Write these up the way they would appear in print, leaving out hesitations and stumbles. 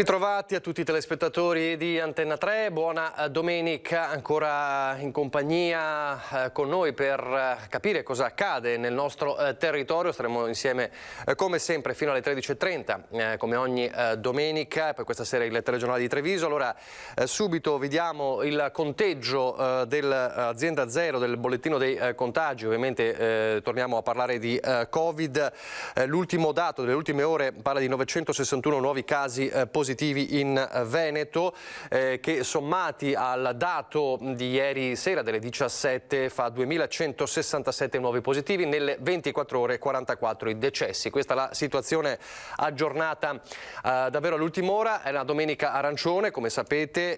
Ritrovati a tutti i telespettatori di Antenna 3, buona domenica, ancora in compagnia con noi per capire cosa accade nel nostro territorio. Staremo insieme come sempre fino alle 13:30, come ogni domenica, e poi questa sera il telegiornale di Treviso. Allora subito vediamo il conteggio dell'azienda zero, del bollettino dei contagi. Ovviamente torniamo a parlare di Covid. L'ultimo dato delle ultime ore parla di 961 nuovi casi positivi in Veneto, che sommati al dato di ieri sera delle 17 fa 2167 nuovi positivi, nelle 24 ore 44 i decessi. Questa è la situazione aggiornata davvero all'ultima ora. È una domenica arancione, come sapete,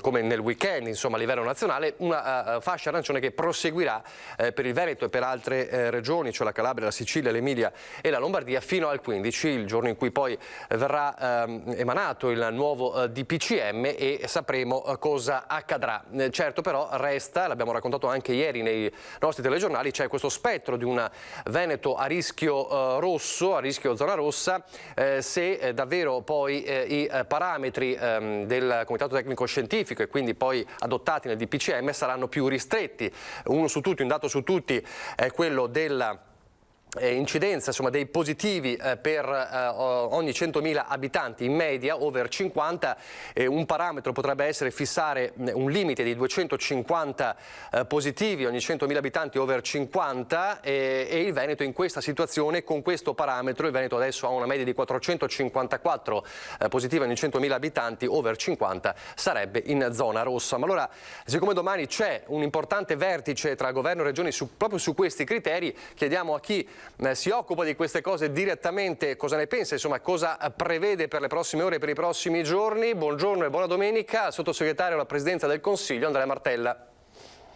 come nel weekend, insomma, a livello nazionale, una fascia arancione che proseguirà per il Veneto e per altre regioni, cioè la Calabria, la Sicilia, l'Emilia e la Lombardia, fino al 15, il giorno in cui poi verrà emanato il nuovo DPCM e sapremo cosa accadrà. Certo, però resta, l'abbiamo raccontato anche ieri nei nostri telegiornali, c'è questo spettro di un Veneto a rischio rosso, a rischio zona rossa, se davvero poi i parametri del Comitato Tecnico Scientifico e quindi poi adottati nel DPCM saranno più ristretti. Uno su tutti, un dato su tutti è quello della incidenza, insomma, dei positivi per ogni 100.000 abitanti in media, over 50. Un parametro potrebbe essere fissare un limite di 250 positivi ogni 100.000 abitanti over 50, e il Veneto in questa situazione, con questo parametro, il Veneto adesso ha una media di 454 positivi ogni 100.000 abitanti over 50, sarebbe in zona rossa. Ma allora, siccome domani c'è un importante vertice tra governo e regioni proprio su questi criteri, chiediamo a chi si occupa di queste cose direttamente cosa ne pensa, insomma cosa prevede per le prossime ore e per i prossimi giorni. Buongiorno e buona domenica al sottosegretario alla Presidenza del Consiglio Andrea Martella.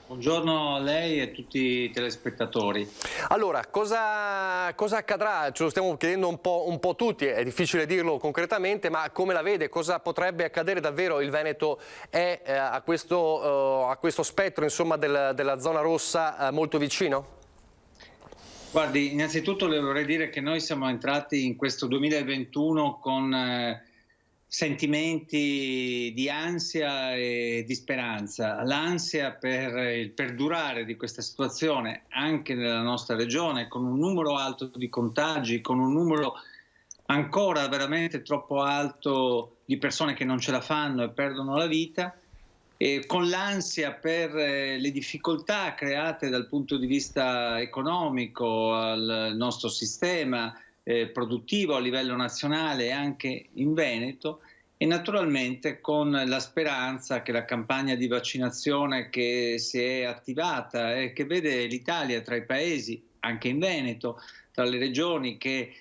Buongiorno a lei e a tutti i telespettatori. Allora, cosa accadrà? Ce lo stiamo chiedendo un po' tutti, è difficile dirlo concretamente, ma come la vede? Cosa potrebbe accadere davvero? Il Veneto è a questo spettro, insomma, della zona rossa molto vicino? Guardi, innanzitutto le vorrei dire che noi siamo entrati in questo 2021 con sentimenti di ansia e di speranza. L'ansia per il perdurare di questa situazione anche nella nostra regione, con un numero alto di contagi, con un numero ancora veramente troppo alto di persone che non ce la fanno e perdono la vita, e con l'ansia per le difficoltà create dal punto di vista economico al nostro sistema produttivo a livello nazionale e anche in Veneto, e naturalmente con la speranza che la campagna di vaccinazione che si è attivata e che vede l'Italia tra i paesi, anche in Veneto, tra le regioni che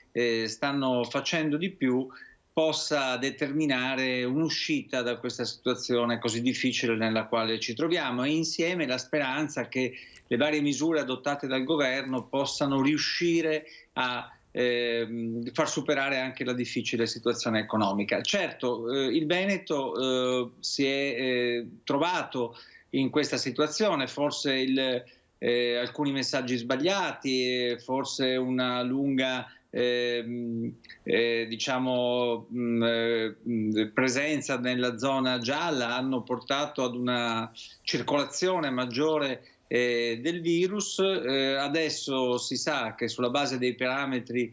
stanno facendo di più, possa determinare un'uscita da questa situazione così difficile nella quale ci troviamo, e insieme la speranza che le varie misure adottate dal governo possano riuscire a far superare anche la difficile situazione economica. Certo, il Veneto si è trovato in questa situazione, forse alcuni messaggi sbagliati, forse una lunga presenza nella zona gialla hanno portato ad una circolazione maggiore del virus. Adesso si sa che sulla base dei parametri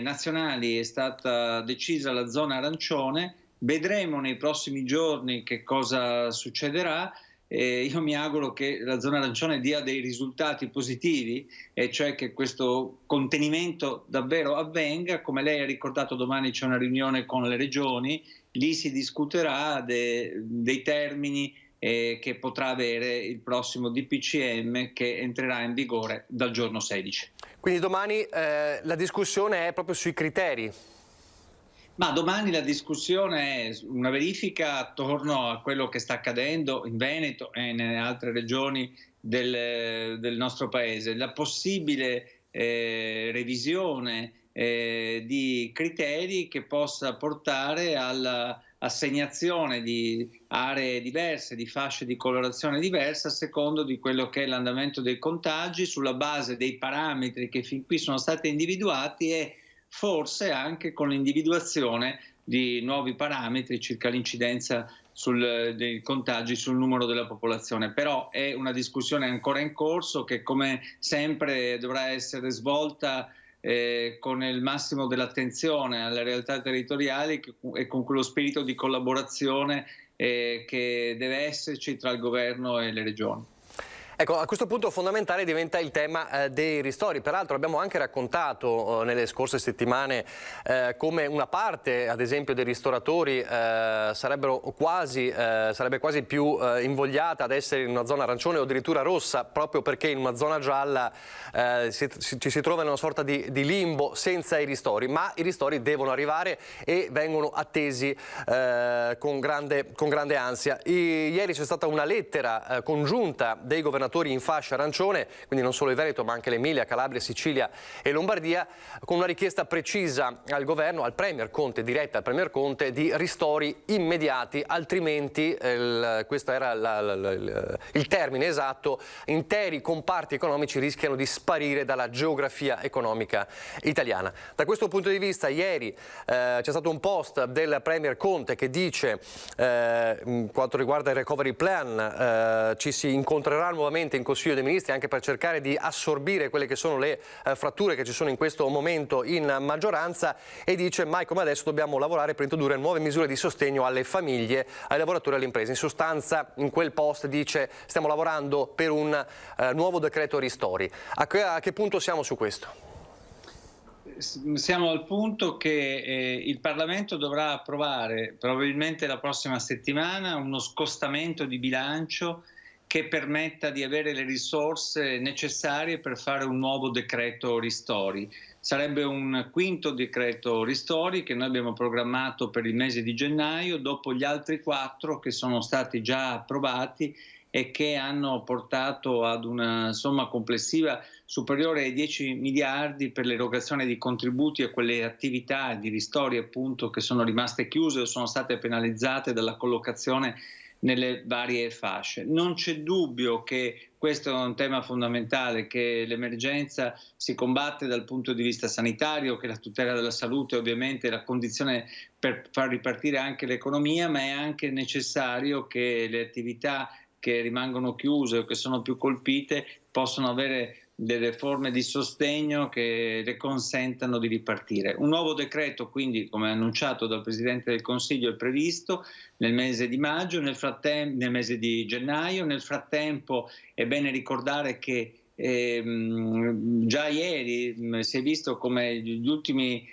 nazionali è stata decisa la zona arancione. Vedremo nei prossimi giorni che cosa succederà. Io mi auguro che la zona arancione dia dei risultati positivi, e cioè che questo contenimento davvero avvenga. Come lei ha ricordato, domani c'è una riunione con le regioni, lì si discuterà dei termini che potrà avere il prossimo DPCM, che entrerà in vigore dal giorno 16. Quindi domani la discussione è proprio sui criteri? Ma domani la discussione è una verifica attorno a quello che sta accadendo in Veneto e nelle altre regioni del nostro paese, la possibile revisione di criteri che possa portare all'assegnazione di aree diverse, di fasce di colorazione diversa, a secondo di quello che è l'andamento dei contagi, sulla base dei parametri che fin qui sono stati individuati, e forse anche con l'individuazione di nuovi parametri circa l'incidenza dei contagi sul numero della popolazione, però è una discussione ancora in corso che come sempre dovrà essere svolta con il massimo dell'attenzione alle realtà territoriali e con quello spirito di collaborazione che deve esserci tra il governo e le regioni. Ecco, a questo punto fondamentale diventa il tema dei ristori. Peraltro abbiamo anche raccontato nelle scorse settimane come una parte, ad esempio, dei ristoratori sarebbe quasi più invogliata ad essere in una zona arancione o addirittura rossa, proprio perché in una zona gialla ci si trova in una sorta di limbo senza i ristori, ma i ristori devono arrivare e vengono attesi con grande ansia. Ieri c'è stata una lettera congiunta dei governatori in fascia arancione, quindi non solo il Veneto ma anche l'Emilia, Calabria, Sicilia e Lombardia, con una richiesta precisa al governo, al Premier Conte, diretta al Premier Conte, di ristori immediati, altrimenti, questo era il termine esatto, interi comparti economici rischiano di sparire dalla geografia economica italiana. Da questo punto di vista ieri c'è stato un post del Premier Conte che dice quanto riguarda il recovery plan ci si incontrerà nuovamente in Consiglio dei Ministri anche per cercare di assorbire quelle che sono le fratture che ci sono in questo momento in maggioranza, e dice mai come adesso dobbiamo lavorare per introdurre nuove misure di sostegno alle famiglie, ai lavoratori e alle imprese. In sostanza in quel post dice stiamo lavorando per un nuovo decreto ristori. A che punto siamo su questo? Siamo al punto che il Parlamento dovrà approvare probabilmente la prossima settimana uno scostamento di bilancio che permetta di avere le risorse necessarie per fare un nuovo decreto ristori. Sarebbe un quinto decreto ristori che noi abbiamo programmato per il mese di gennaio, dopo gli altri 4 che sono stati già approvati e che hanno portato ad una somma complessiva superiore ai 10 miliardi per l'erogazione di contributi a quelle attività di ristori appunto che sono rimaste chiuse o sono state penalizzate dalla collocazione nelle varie fasce. Non c'è dubbio che questo è un tema fondamentale, che l'emergenza si combatte dal punto di vista sanitario, che la tutela della salute ovviamente è la condizione per far ripartire anche l'economia, ma è anche necessario che le attività che rimangono chiuse o che sono più colpite possano avere delle forme di sostegno che le consentano di ripartire. Un nuovo decreto, quindi, come annunciato dal Presidente del Consiglio, è previsto nel mese di maggio, nel mese di gennaio. Nel frattempo è bene ricordare che già ieri si è visto come gli ultimi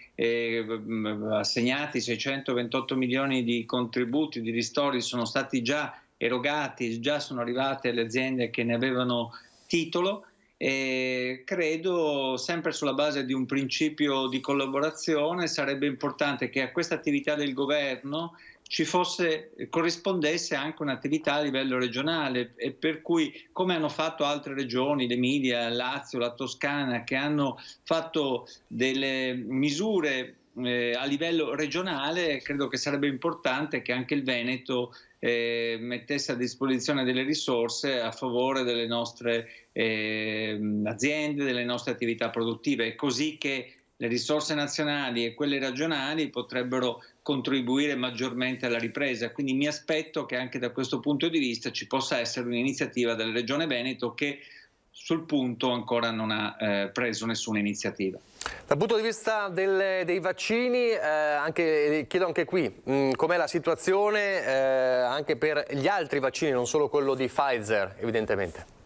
assegnati 628 milioni di contributi, di ristori sono stati già erogati, già sono arrivate alle aziende che ne avevano titolo. E credo, sempre sulla base di un principio di collaborazione, sarebbe importante che a questa attività del governo corrispondesse anche un'attività a livello regionale, e per cui, come hanno fatto altre regioni, l'Emilia, il Lazio, la Toscana, che hanno fatto delle misure a livello regionale, credo che sarebbe importante che anche il Veneto mettesse a disposizione delle risorse a favore delle nostre aziende, delle nostre attività produttive, così che le risorse nazionali e quelle regionali potrebbero contribuire maggiormente alla ripresa. Quindi mi aspetto che anche da questo punto di vista ci possa essere un'iniziativa della Regione Veneto, che sul punto ancora non ha preso nessuna iniziativa. Dal punto di vista dei vaccini, chiedo anche qui com'è la situazione anche per gli altri vaccini, non solo quello di Pfizer evidentemente.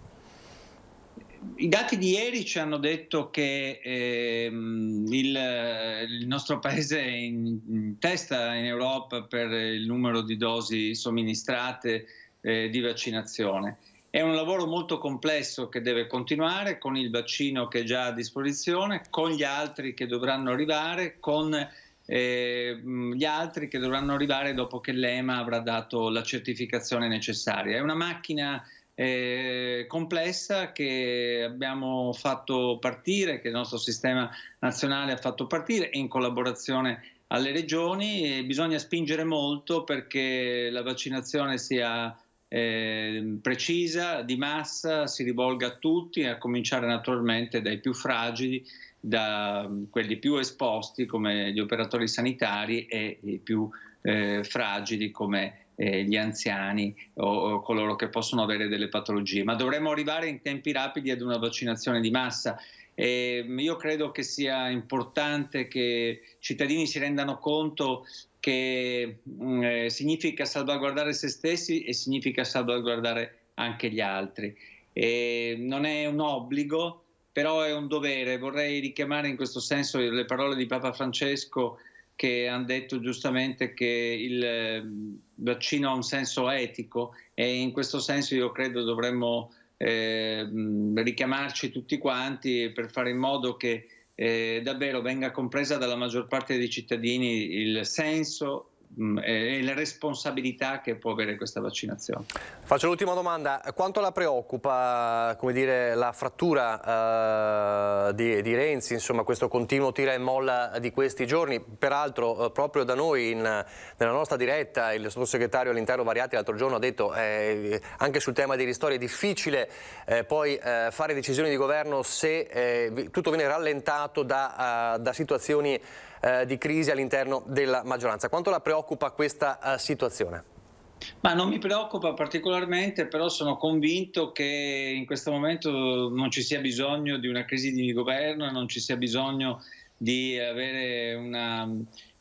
I dati di ieri ci hanno detto che il nostro paese è in testa in Europa per il numero di dosi somministrate di vaccinazione. È un lavoro molto complesso che deve continuare con il vaccino che è già a disposizione, con gli altri che dovranno arrivare, con gli altri che dovranno arrivare dopo che l'EMA avrà dato la certificazione necessaria. È una macchina complessa che abbiamo fatto partire, che il nostro sistema nazionale ha fatto partire in collaborazione alle regioni, e bisogna spingere molto perché la vaccinazione sia precisa, di massa, si rivolga a tutti, a cominciare naturalmente dai più fragili, da quelli più esposti come gli operatori sanitari e i più fragili come gli anziani o coloro che possono avere delle patologie, ma dovremmo arrivare in tempi rapidi ad una vaccinazione di massa. Io credo che sia importante che i cittadini si rendano conto che significa salvaguardare se stessi e significa salvaguardare anche gli altri. Non è un obbligo, però è un dovere. Vorrei richiamare in questo senso le parole di Papa Francesco, che hanno detto giustamente che il vaccino ha un senso etico, e in questo senso io credo dovremmo richiamarci tutti quanti per fare in modo che davvero venga compresa dalla maggior parte dei cittadini il senso e la responsabilità che può avere questa vaccinazione. Faccio l'ultima domanda: quanto la preoccupa, come dire, la frattura di Renzi, insomma, questo continuo tira e molla di questi giorni? Peraltro proprio da noi nella nostra diretta il sottosegretario all'interno Variati l'altro giorno ha detto anche sul tema dei ristori è difficile poi fare decisioni di governo se tutto viene rallentato da situazioni di crisi all'interno della maggioranza. Quanto la preoccupa questa situazione? Ma non mi preoccupa particolarmente, però sono convinto che in questo momento non ci sia bisogno di una crisi di governo, non ci sia bisogno di avere una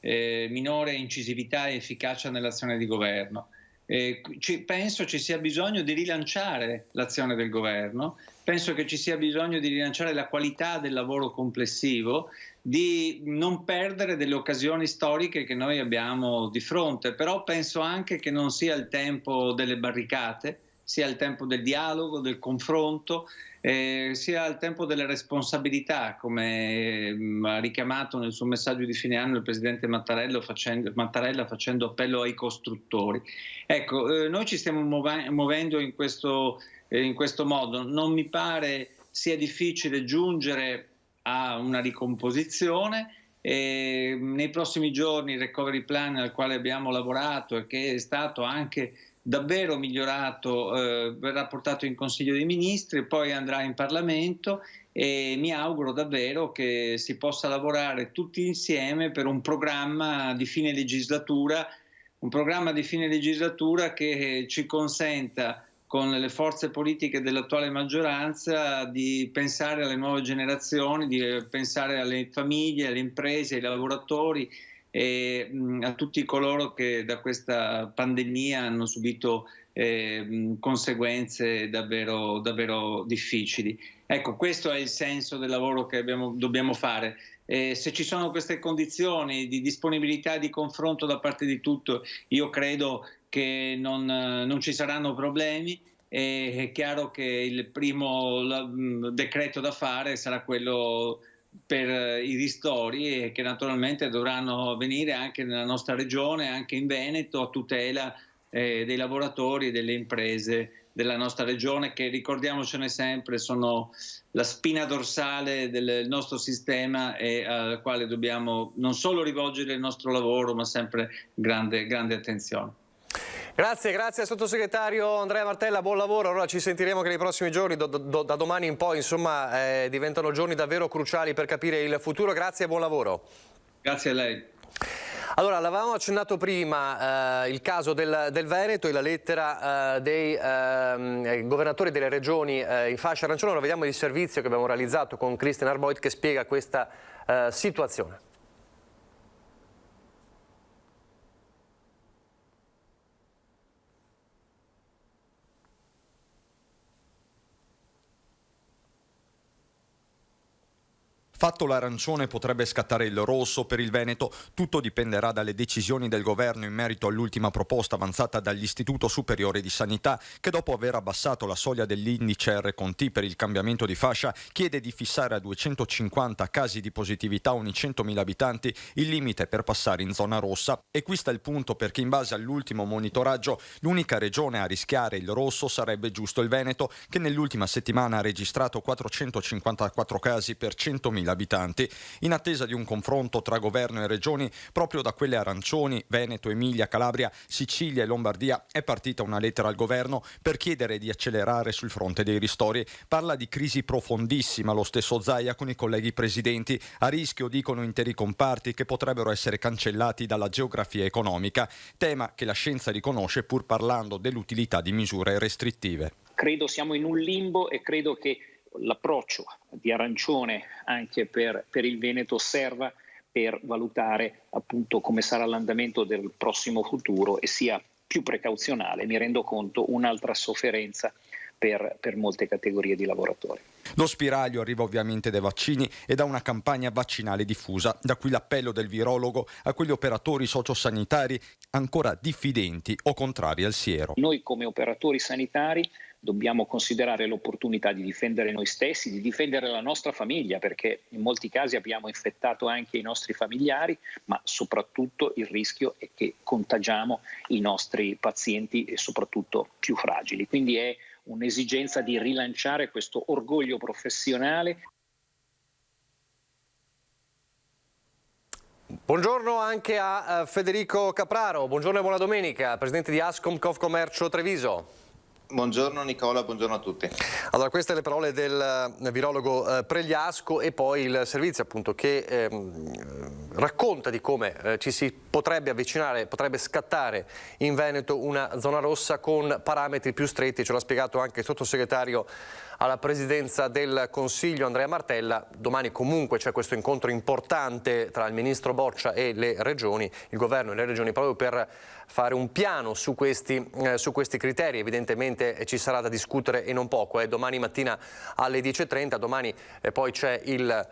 minore incisività e efficacia nell'azione di governo. Penso ci sia bisogno di rilanciare l'azione del governo, penso che ci sia bisogno di rilanciare la qualità del lavoro complessivo, di non perdere delle occasioni storiche che noi abbiamo di fronte, però penso anche che non sia il tempo delle barricate, sia il tempo del dialogo, del confronto, sia il tempo delle responsabilità, come ha richiamato nel suo messaggio di fine anno il Presidente Mattarella facendo appello ai costruttori. Ecco, noi ci stiamo muovendo in questo modo. Non mi pare sia difficile giungere a una ricomposizione. Nei prossimi giorni il recovery plan al quale abbiamo lavorato e che è stato anche davvero migliorato verrà portato in Consiglio dei Ministri, poi andrà in Parlamento, e mi auguro davvero che si possa lavorare tutti insieme per un programma di fine legislatura, che ci consenta, con le forze politiche dell'attuale maggioranza, di pensare alle nuove generazioni, di pensare alle famiglie, alle imprese, ai lavoratori e a tutti coloro che da questa pandemia hanno subito conseguenze davvero, davvero difficili. Ecco, questo è il senso del lavoro che dobbiamo fare. Se ci sono queste condizioni di disponibilità e di confronto da parte di tutti, io credo che non ci saranno problemi. È chiaro che il primo decreto da fare sarà quello per i ristori, e che naturalmente dovranno avvenire anche nella nostra regione, anche in Veneto, a tutela dei lavoratori e delle imprese della nostra regione, che, ricordiamocene sempre, sono la spina dorsale del nostro sistema e al quale dobbiamo non solo rivolgere il nostro lavoro, ma sempre grande attenzione. Grazie al sottosegretario Andrea Martella, buon lavoro. Allora ci sentiremo che nei prossimi giorni, da domani in poi, insomma, diventano giorni davvero cruciali per capire il futuro. Grazie e buon lavoro. Grazie a lei. Allora, l'avevamo accennato prima, il caso del Veneto e la lettera dei governatori delle regioni in fascia arancione. Ora vediamo il servizio che abbiamo realizzato con Christian Arboit che spiega questa situazione. Fatto l'arancione potrebbe scattare il rosso per il Veneto, tutto dipenderà dalle decisioni del governo in merito all'ultima proposta avanzata dall'Istituto Superiore di Sanità, che dopo aver abbassato la soglia dell'indice R-Conti per il cambiamento di fascia chiede di fissare a 250 casi di positività ogni 100.000 abitanti il limite per passare in zona rossa. E qui sta il punto, perché in base all'ultimo monitoraggio l'unica regione a rischiare il rosso sarebbe giusto il Veneto, che nell'ultima settimana ha registrato 454 casi per 100.000 100.000 abitanti. In attesa di un confronto tra governo e regioni, proprio da quelle arancioni, Veneto, Emilia, Calabria, Sicilia e Lombardia, è partita una lettera al governo per chiedere di accelerare sul fronte dei ristori. Parla di crisi profondissima lo stesso Zaia con i colleghi presidenti. A rischio, dicono, interi comparti che potrebbero essere cancellati dalla geografia economica, tema che la scienza riconosce pur parlando dell'utilità di misure restrittive. Credo siamo in un limbo e credo che l'approccio di arancione anche per il Veneto serva per valutare appunto come sarà l'andamento del prossimo futuro e sia più precauzionale, mi rendo conto, un'altra sofferenza per molte categorie di lavoratori. Lo spiraglio arriva ovviamente dai vaccini e da una campagna vaccinale diffusa, da qui l'appello del virologo a quegli operatori sociosanitari ancora diffidenti o contrari al siero. Noi come operatori sanitari dobbiamo considerare l'opportunità di difendere noi stessi, di difendere la nostra famiglia, perché in molti casi abbiamo infettato anche i nostri familiari, ma soprattutto il rischio è che contagiamo i nostri pazienti e soprattutto più fragili. Quindi è un'esigenza di rilanciare questo orgoglio professionale. Buongiorno anche a Federico Capraro, buongiorno e buona domenica, presidente di Ascom Confcommercio Treviso. Buongiorno Nicola, buongiorno a tutti. Allora, queste le parole del virologo Pregliasco e poi il servizio appunto che racconta di come ci si potrebbe avvicinare, potrebbe scattare in Veneto una zona rossa con parametri più stretti, ce l'ha spiegato anche il sottosegretario alla presidenza del Consiglio Andrea Martella. Domani comunque c'è questo incontro importante tra il ministro Boccia e le regioni, il governo e le regioni, proprio per fare un piano su questi criteri. Evidentemente ci sarà da discutere e non poco. Domani mattina alle 10.30, domani poi c'è il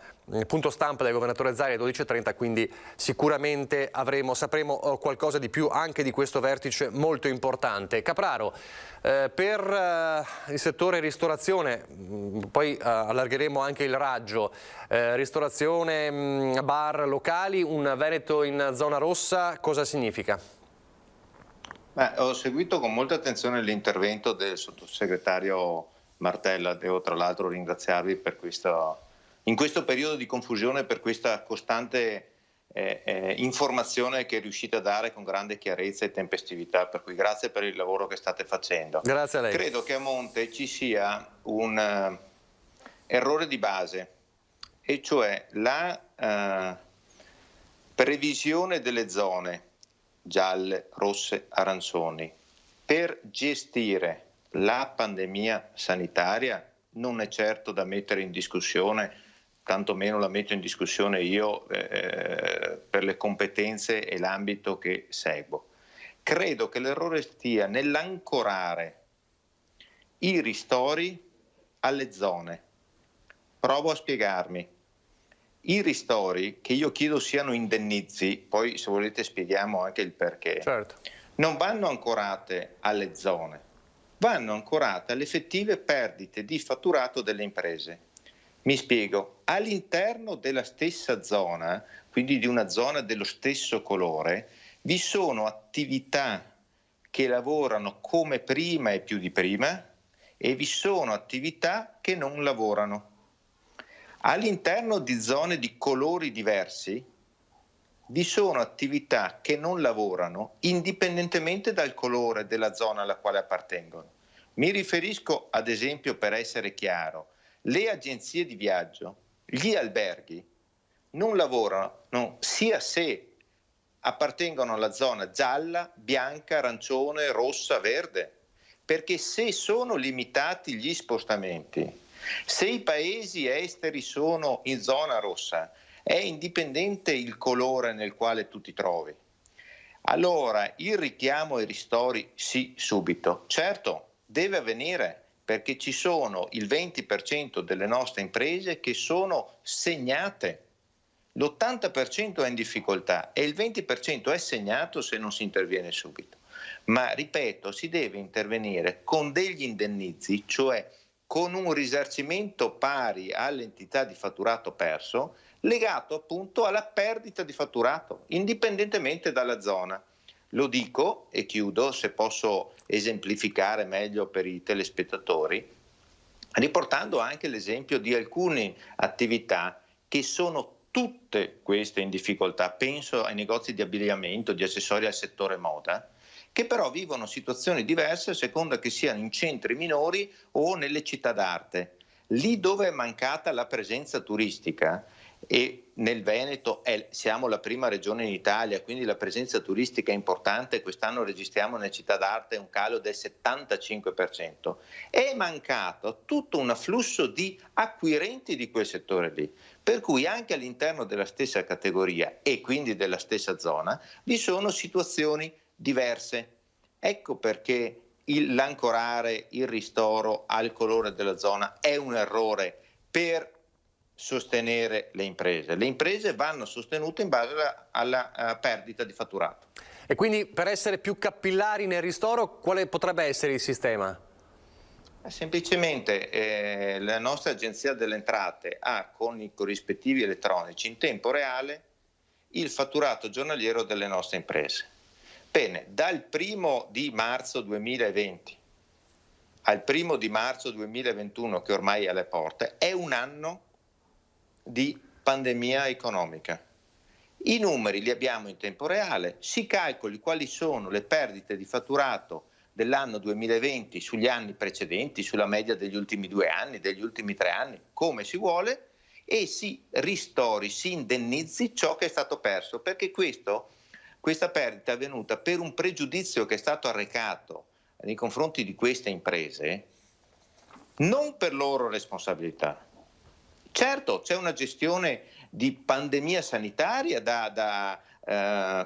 punto stampa del governatore Zaia alle 12.30, quindi sicuramente sapremo qualcosa di più anche di questo vertice molto importante. Capraro, per il settore ristorazione, poi allargheremo anche il raggio, ristorazione, bar, locali, un Veneto in zona rossa, cosa significa? Ho seguito con molta attenzione l'intervento del sottosegretario Martella, devo tra l'altro ringraziarvi per in questo periodo di confusione per questa costante informazione che riuscite a dare con grande chiarezza e tempestività, per cui grazie per il lavoro che state facendo. Grazie a lei. Credo che a monte ci sia un errore di base, e cioè la previsione delle zone gialle, rosse, arancioni per gestire la pandemia sanitaria non è certo da mettere in discussione, tantomeno la metto in discussione io per le competenze e l'ambito che seguo. Credo che l'errore stia nell'ancorare i ristori alle zone. Provo a spiegarmi. I ristori, che io chiedo siano indennizi, poi se volete spieghiamo anche il perché, certo, non vanno ancorate alle zone, vanno ancorate alle effettive perdite di fatturato delle imprese. Mi spiego, all'interno della stessa zona, quindi di una zona dello stesso colore, vi sono attività che lavorano come prima e più di prima e vi sono attività che non lavorano. All'interno di zone di colori diversi vi sono attività che non lavorano indipendentemente dal colore della zona alla quale appartengono. Mi riferisco ad esempio, per essere chiaro, le agenzie di viaggio, gli alberghi non lavorano sia se appartengono alla zona gialla, bianca, arancione, rossa, verde, perché se sono limitati gli spostamenti, se i paesi esteri sono in zona rossa, è indipendente il colore nel quale tu ti trovi. Allora il richiamo ai ristori sì, subito. Certo, deve avvenire perché ci sono il 20% delle nostre imprese che sono segnate. L'80% è in difficoltà e il 20% è segnato se non si interviene subito. Ma ripeto, si deve intervenire con degli indennizi, cioè con un risarcimento pari all'entità di fatturato perso, legato appunto alla perdita di fatturato, indipendentemente dalla zona. Lo dico e chiudo, se posso esemplificare meglio per i telespettatori, riportando anche l'esempio di alcune attività che sono tutte queste in difficoltà, penso ai negozi di abbigliamento, di accessori al settore moda, che però vivono situazioni diverse a seconda che siano in centri minori o nelle città d'arte. Lì dove è mancata la presenza turistica, e nel Veneto siamo la prima regione in Italia, quindi la presenza turistica è importante, quest'anno registriamo nelle città d'arte un calo del 75%, è mancato tutto un afflusso di acquirenti di quel settore lì, per cui anche all'interno della stessa categoria e quindi della stessa zona vi sono situazioni diverse. Ecco perché l'ancorare il ristoro al colore della zona è un errore per sostenere le imprese. Le imprese vanno sostenute in base alla perdita di fatturato. E quindi per essere più capillari nel ristoro, quale potrebbe essere il sistema? Semplicemente la nostra Agenzia delle Entrate ha con i corrispettivi elettronici in tempo reale il fatturato giornaliero delle nostre imprese. Bene, dal 1° di marzo 2020 al 1° di marzo 2021, che ormai è alle porte, è un anno di pandemia economica. I numeri li abbiamo in tempo reale, si calcoli quali sono le perdite di fatturato dell'anno 2020 sugli anni precedenti, sulla media degli ultimi 2 anni, degli ultimi 3 anni, come si vuole, e si ristori, si indennizzi ciò che è stato perso, perché questa perdita è avvenuta per un pregiudizio che è stato arrecato nei confronti di queste imprese, non per loro responsabilità. Certo, c'è una gestione di pandemia sanitaria da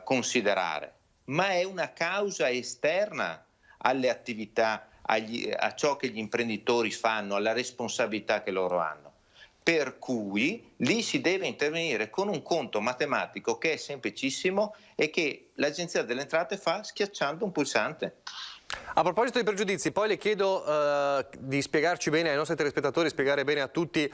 considerare, ma è una causa esterna alle attività, a ciò che gli imprenditori fanno, alla responsabilità che loro hanno. Per cui lì si deve intervenire con un conto matematico che è semplicissimo e che l'Agenzia delle Entrate fa schiacciando un pulsante. A proposito di pregiudizi, poi le chiedo di spiegarci bene ai nostri telespettatori, spiegare bene a tutti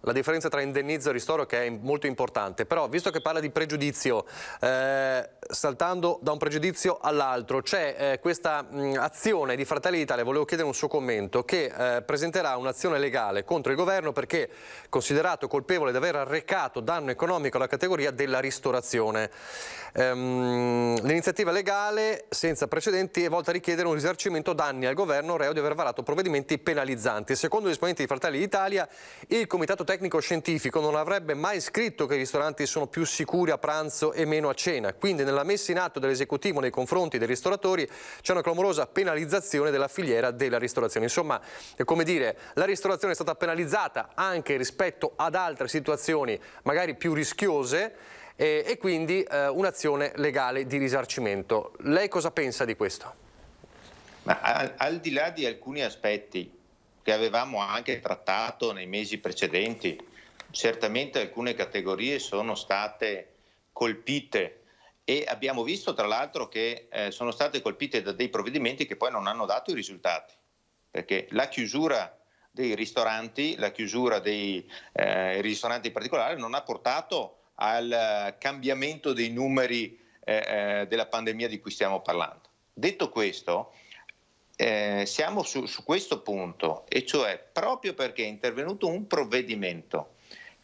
la differenza tra indennizzo e ristoro, che è molto importante. Però, visto che parla di pregiudizio, saltando da un pregiudizio all'altro, c'è questa azione di Fratelli d'Italia, volevo chiedere un suo commento, che presenterà un'azione legale contro il governo perché considerato colpevole di aver arrecato danno economico alla categoria della ristorazione. L'iniziativa legale, senza precedenti, è volta a richiedere un risarcimento danni al governo reo di aver varato provvedimenti penalizzanti. Secondo gli esponenti di Fratelli d'Italia, il Comitato Tecnico Scientifico non avrebbe mai scritto che i ristoranti sono più sicuri a pranzo e meno a cena, quindi nella messa in atto dell'esecutivo nei confronti dei ristoratori c'è una clamorosa penalizzazione della filiera della ristorazione. Insomma, è come dire, la ristorazione è stata penalizzata anche rispetto ad altre situazioni magari più rischiose e quindi un'azione legale di risarcimento. Lei cosa pensa di questo? Ma al di là di alcuni aspetti che avevamo anche trattato nei mesi precedenti, certamente alcune categorie sono state colpite e abbiamo visto tra l'altro che sono state colpite da dei provvedimenti che poi non hanno dato i risultati, perché la chiusura dei ristoranti, la chiusura dei ristoranti in particolare non ha portato al cambiamento dei numeri della pandemia di cui stiamo parlando. Detto questo, siamo su questo punto, e cioè proprio perché è intervenuto un provvedimento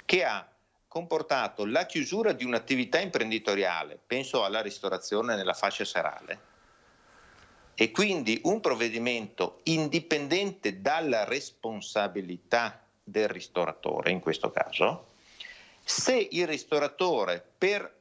che ha comportato la chiusura di un'attività imprenditoriale, penso alla ristorazione nella fascia serale, e quindi un provvedimento indipendente dalla responsabilità del ristoratore in questo caso. Se il ristoratore, per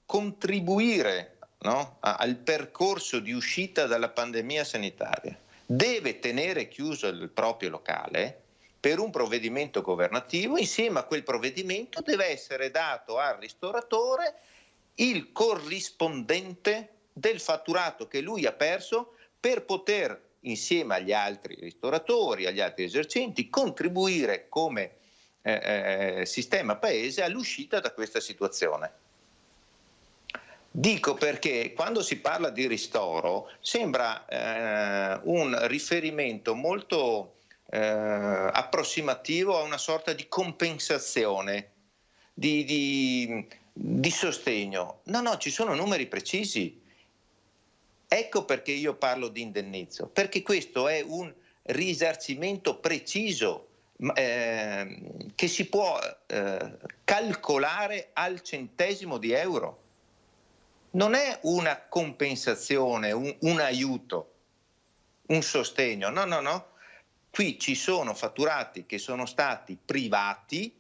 contribuire al percorso di uscita dalla pandemia sanitaria, deve tenere chiuso il proprio locale per un provvedimento governativo, insieme a quel provvedimento deve essere dato al ristoratore il corrispondente del fatturato che lui ha perso per poter, insieme agli altri ristoratori, agli altri esercenti, contribuire come sistema paese all'uscita da questa situazione. Dico perché quando si parla di ristoro sembra un riferimento molto approssimativo a una sorta di compensazione, di sostegno. No, ci sono numeri precisi. Ecco perché io parlo di indennizzo, perché questo è un risarcimento preciso. che si può calcolare al centesimo di euro. Non è una compensazione, un aiuto, un sostegno, no. Qui ci sono fatturati che sono stati privati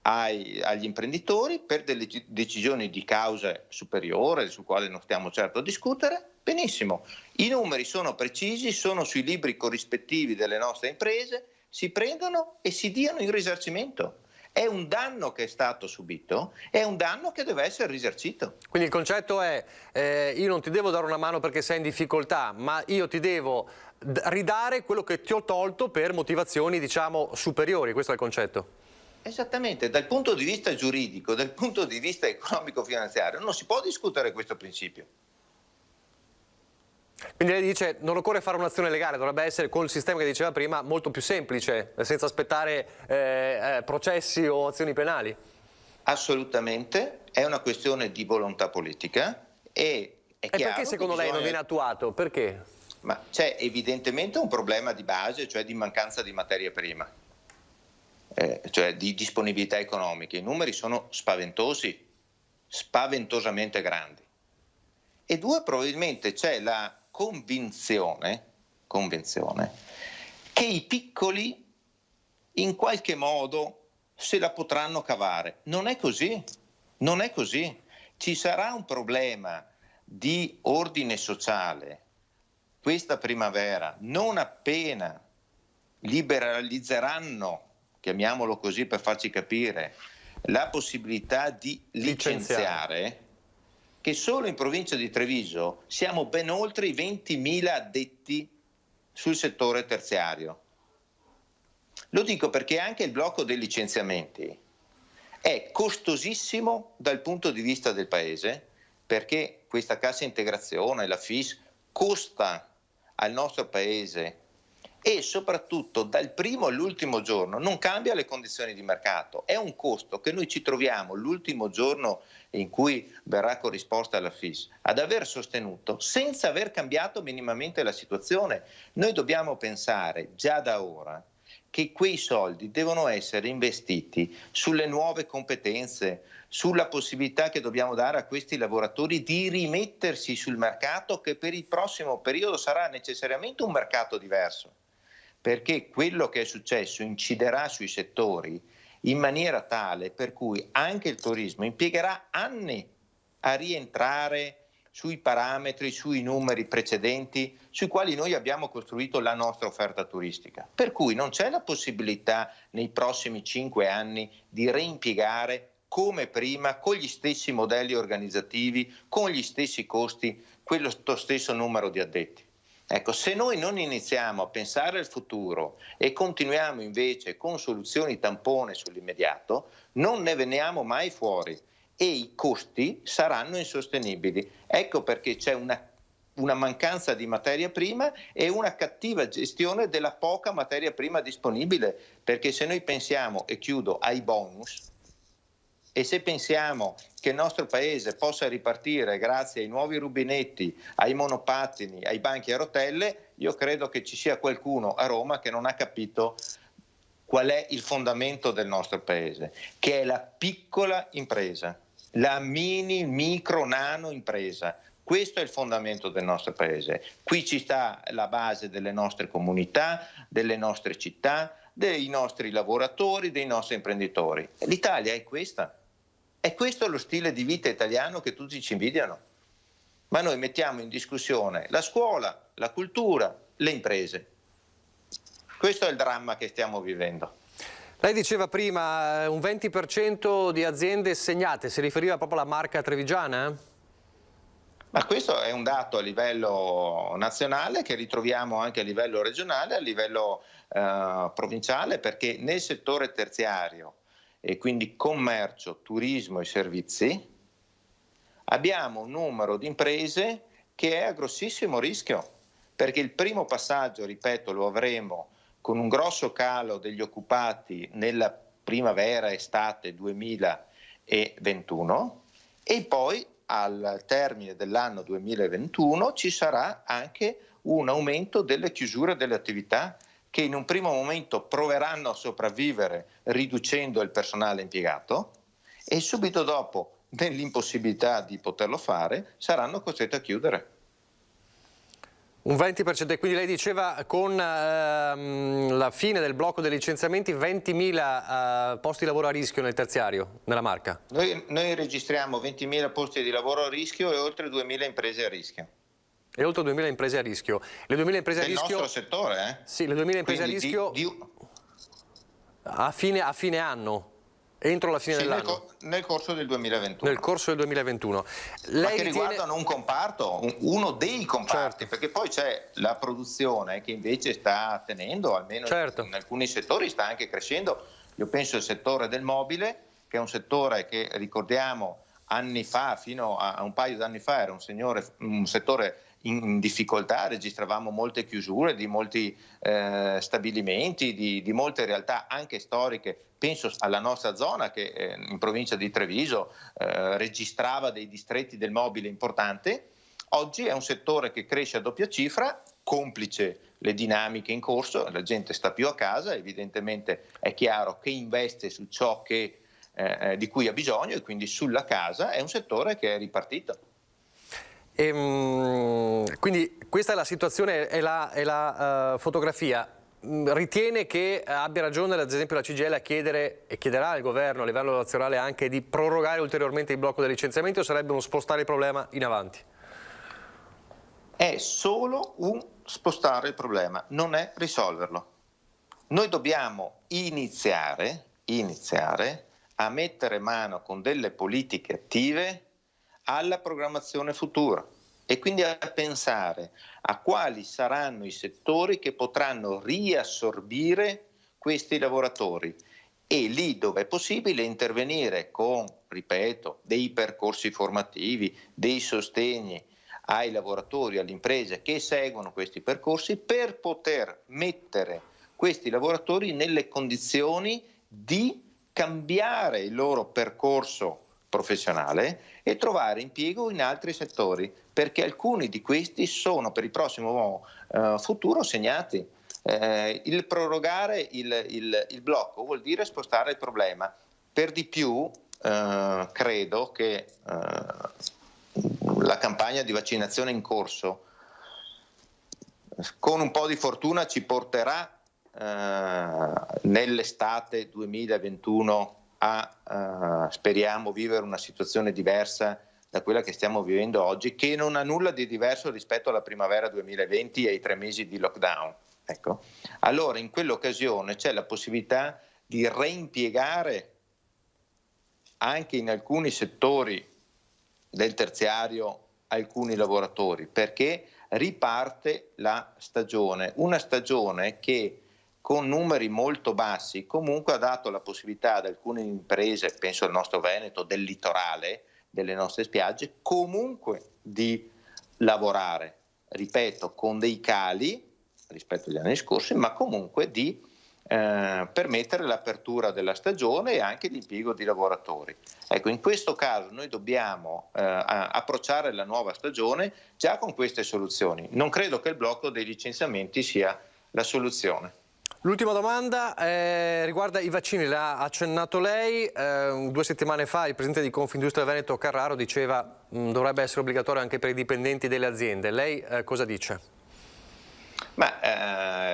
agli imprenditori per delle decisioni di causa superiore, sul quale non stiamo certo a discutere. Benissimo, i numeri sono precisi, sono sui libri corrispettivi delle nostre imprese, si prendono e si diano in risarcimento. È un danno che è stato subito, è un danno che deve essere risarcito. Quindi il concetto è io non ti devo dare una mano perché sei in difficoltà, ma io ti devo ridare quello che ti ho tolto per motivazioni, diciamo, superiori. Questo è il concetto. Esattamente, dal punto di vista giuridico, dal punto di vista economico-finanziario, non si può discutere questo principio. Quindi lei dice non occorre fare un'azione legale, dovrebbe essere col sistema che diceva prima molto più semplice, senza aspettare processi o azioni penali. Assolutamente, è una questione di volontà politica e è chiaro. E perché secondo lei non viene attuato? Perché? Ma c'è evidentemente un problema di base, cioè di mancanza di materia prima, cioè di disponibilità economica. I numeri sono spaventosi, spaventosamente grandi. E due, probabilmente c'è la convinzione che i piccoli in qualche modo se la potranno cavare. Non è così. Ci sarà un problema di ordine sociale questa primavera, non appena liberalizzeranno, chiamiamolo così per farci capire, la possibilità di licenziare, che solo in provincia di Treviso siamo ben oltre i 20.000 addetti sul settore terziario. Lo dico perché anche il blocco dei licenziamenti è costosissimo dal punto di vista del paese, perché questa cassa integrazione, la FIS, costa al nostro paese e soprattutto dal primo all'ultimo giorno non cambia le condizioni di mercato. È un costo che noi ci troviamo l'ultimo giorno in cui verrà corrisposta la FIS ad aver sostenuto senza aver cambiato minimamente la situazione. Noi dobbiamo pensare già da ora che quei soldi devono essere investiti sulle nuove competenze, sulla possibilità che dobbiamo dare a questi lavoratori di rimettersi sul mercato, che per il prossimo periodo sarà necessariamente un mercato diverso, perché quello che è successo inciderà sui settori in maniera tale per cui anche il turismo impiegherà anni a rientrare sui parametri, sui numeri precedenti sui quali noi abbiamo costruito la nostra offerta turistica. Per cui non c'è la possibilità nei prossimi 5 anni di reimpiegare come prima, con gli stessi modelli organizzativi, con gli stessi costi, quello stesso numero di addetti. Ecco, se noi non iniziamo a pensare al futuro e continuiamo invece con soluzioni tampone sull'immediato, non ne veniamo mai fuori e i costi saranno insostenibili. Ecco perché c'è una mancanza di materia prima e una cattiva gestione della poca materia prima disponibile, perché se noi pensiamo, e chiudo, ai bonus, e se pensiamo che il nostro paese possa ripartire grazie ai nuovi rubinetti, ai monopattini, ai banchi a rotelle, io credo che ci sia qualcuno a Roma che non ha capito qual è il fondamento del nostro paese, che è la piccola impresa, la micro, nano impresa. Questo è il fondamento del nostro paese. Qui ci sta la base delle nostre comunità, delle nostre città, dei nostri lavoratori, dei nostri imprenditori. L'Italia è questa. È questo lo stile di vita italiano che tutti ci invidiano. Ma noi mettiamo in discussione la scuola, la cultura, le imprese. Questo è il dramma che stiamo vivendo. Lei diceva prima un 20% di aziende segnate, si riferiva proprio alla marca trevigiana? Ma questo è un dato a livello nazionale che ritroviamo anche a livello regionale, a livello provinciale, perché nel settore terziario e quindi commercio, turismo e servizi abbiamo un numero di imprese che è a grossissimo rischio, perché il primo passaggio, ripeto, lo avremo con un grosso calo degli occupati nella primavera-estate 2021 e poi al termine dell'anno 2021 ci sarà anche un aumento delle chiusure delle attività che in un primo momento proveranno a sopravvivere riducendo il personale impiegato e subito dopo, nell'impossibilità di poterlo fare, saranno costretti a chiudere. Un 20%, e quindi lei diceva con la fine del blocco dei licenziamenti 20.000 posti di lavoro a rischio nel terziario, nella Marca. Noi registriamo 20.000 posti di lavoro a rischio e oltre 2.000 imprese a rischio. E oltre 2.000 imprese a rischio. Le 2.000 imprese a rischio... Del nostro settore, eh? Sì, le 2.000 imprese Quindi a rischio a fine anno, entro la fine dell'anno. Nel corso del 2021. Nel corso del 2021. Ma che riguardano un comparto, uno dei comparti, certo. Perché poi c'è la produzione che invece sta tenendo, almeno certo. in alcuni settori sta anche crescendo. Io penso al settore del mobile, che è un settore che, ricordiamo, anni fa, fino a un paio d'anni fa, era un settore in difficoltà, registravamo molte chiusure di molti stabilimenti, di molte realtà anche storiche. Penso alla nostra zona che in provincia di Treviso registrava dei distretti del mobile importanti. Oggi è un settore che cresce a doppia cifra, complice le dinamiche in corso, la gente sta più a casa, evidentemente è chiaro che investe su ciò che, di cui ha bisogno e quindi sulla casa. È un settore che è ripartito. Quindi questa è la situazione, è la fotografia. Ritiene che abbia ragione ad esempio la CGIL a chiedere e chiederà al governo a livello nazionale anche di prorogare ulteriormente il blocco dei licenziamenti, o sarebbe uno spostare il problema in avanti? È solo un spostare il problema, non è risolverlo. Noi dobbiamo iniziare a mettere mano con delle politiche attive alla programmazione futura e quindi a pensare a quali saranno i settori che potranno riassorbire questi lavoratori e lì dove è possibile intervenire con, ripeto, dei percorsi formativi, dei sostegni ai lavoratori, alle imprese che seguono questi percorsi per poter mettere questi lavoratori nelle condizioni di cambiare il loro percorso professionale e trovare impiego in altri settori, perché alcuni di questi sono per il prossimo futuro segnati. Il prorogare il blocco vuol dire spostare il problema. Per di più credo che la campagna di vaccinazione in corso con un po' di fortuna ci porterà nell'estate 2021 a speriamo vivere una situazione diversa da quella che stiamo vivendo oggi, che non ha nulla di diverso rispetto alla primavera 2020 e ai 3 mesi di lockdown. Ecco. Allora in quell'occasione c'è la possibilità di reimpiegare anche in alcuni settori del terziario alcuni lavoratori, perché riparte la stagione, una stagione che con numeri molto bassi comunque ha dato la possibilità ad alcune imprese, penso al nostro Veneto, del litorale, delle nostre spiagge, comunque di lavorare, ripeto, con dei cali rispetto agli anni scorsi, ma comunque di permettere l'apertura della stagione e anche l'impiego di lavoratori. Ecco, in questo caso noi dobbiamo approcciare la nuova stagione già con queste soluzioni. Non credo che il blocco dei licenziamenti sia la soluzione. L'ultima domanda riguarda i vaccini, l'ha accennato lei. 2 settimane fa il presidente di Confindustria Veneto Carraro diceva dovrebbe essere obbligatorio anche per i dipendenti delle aziende. Lei cosa dice?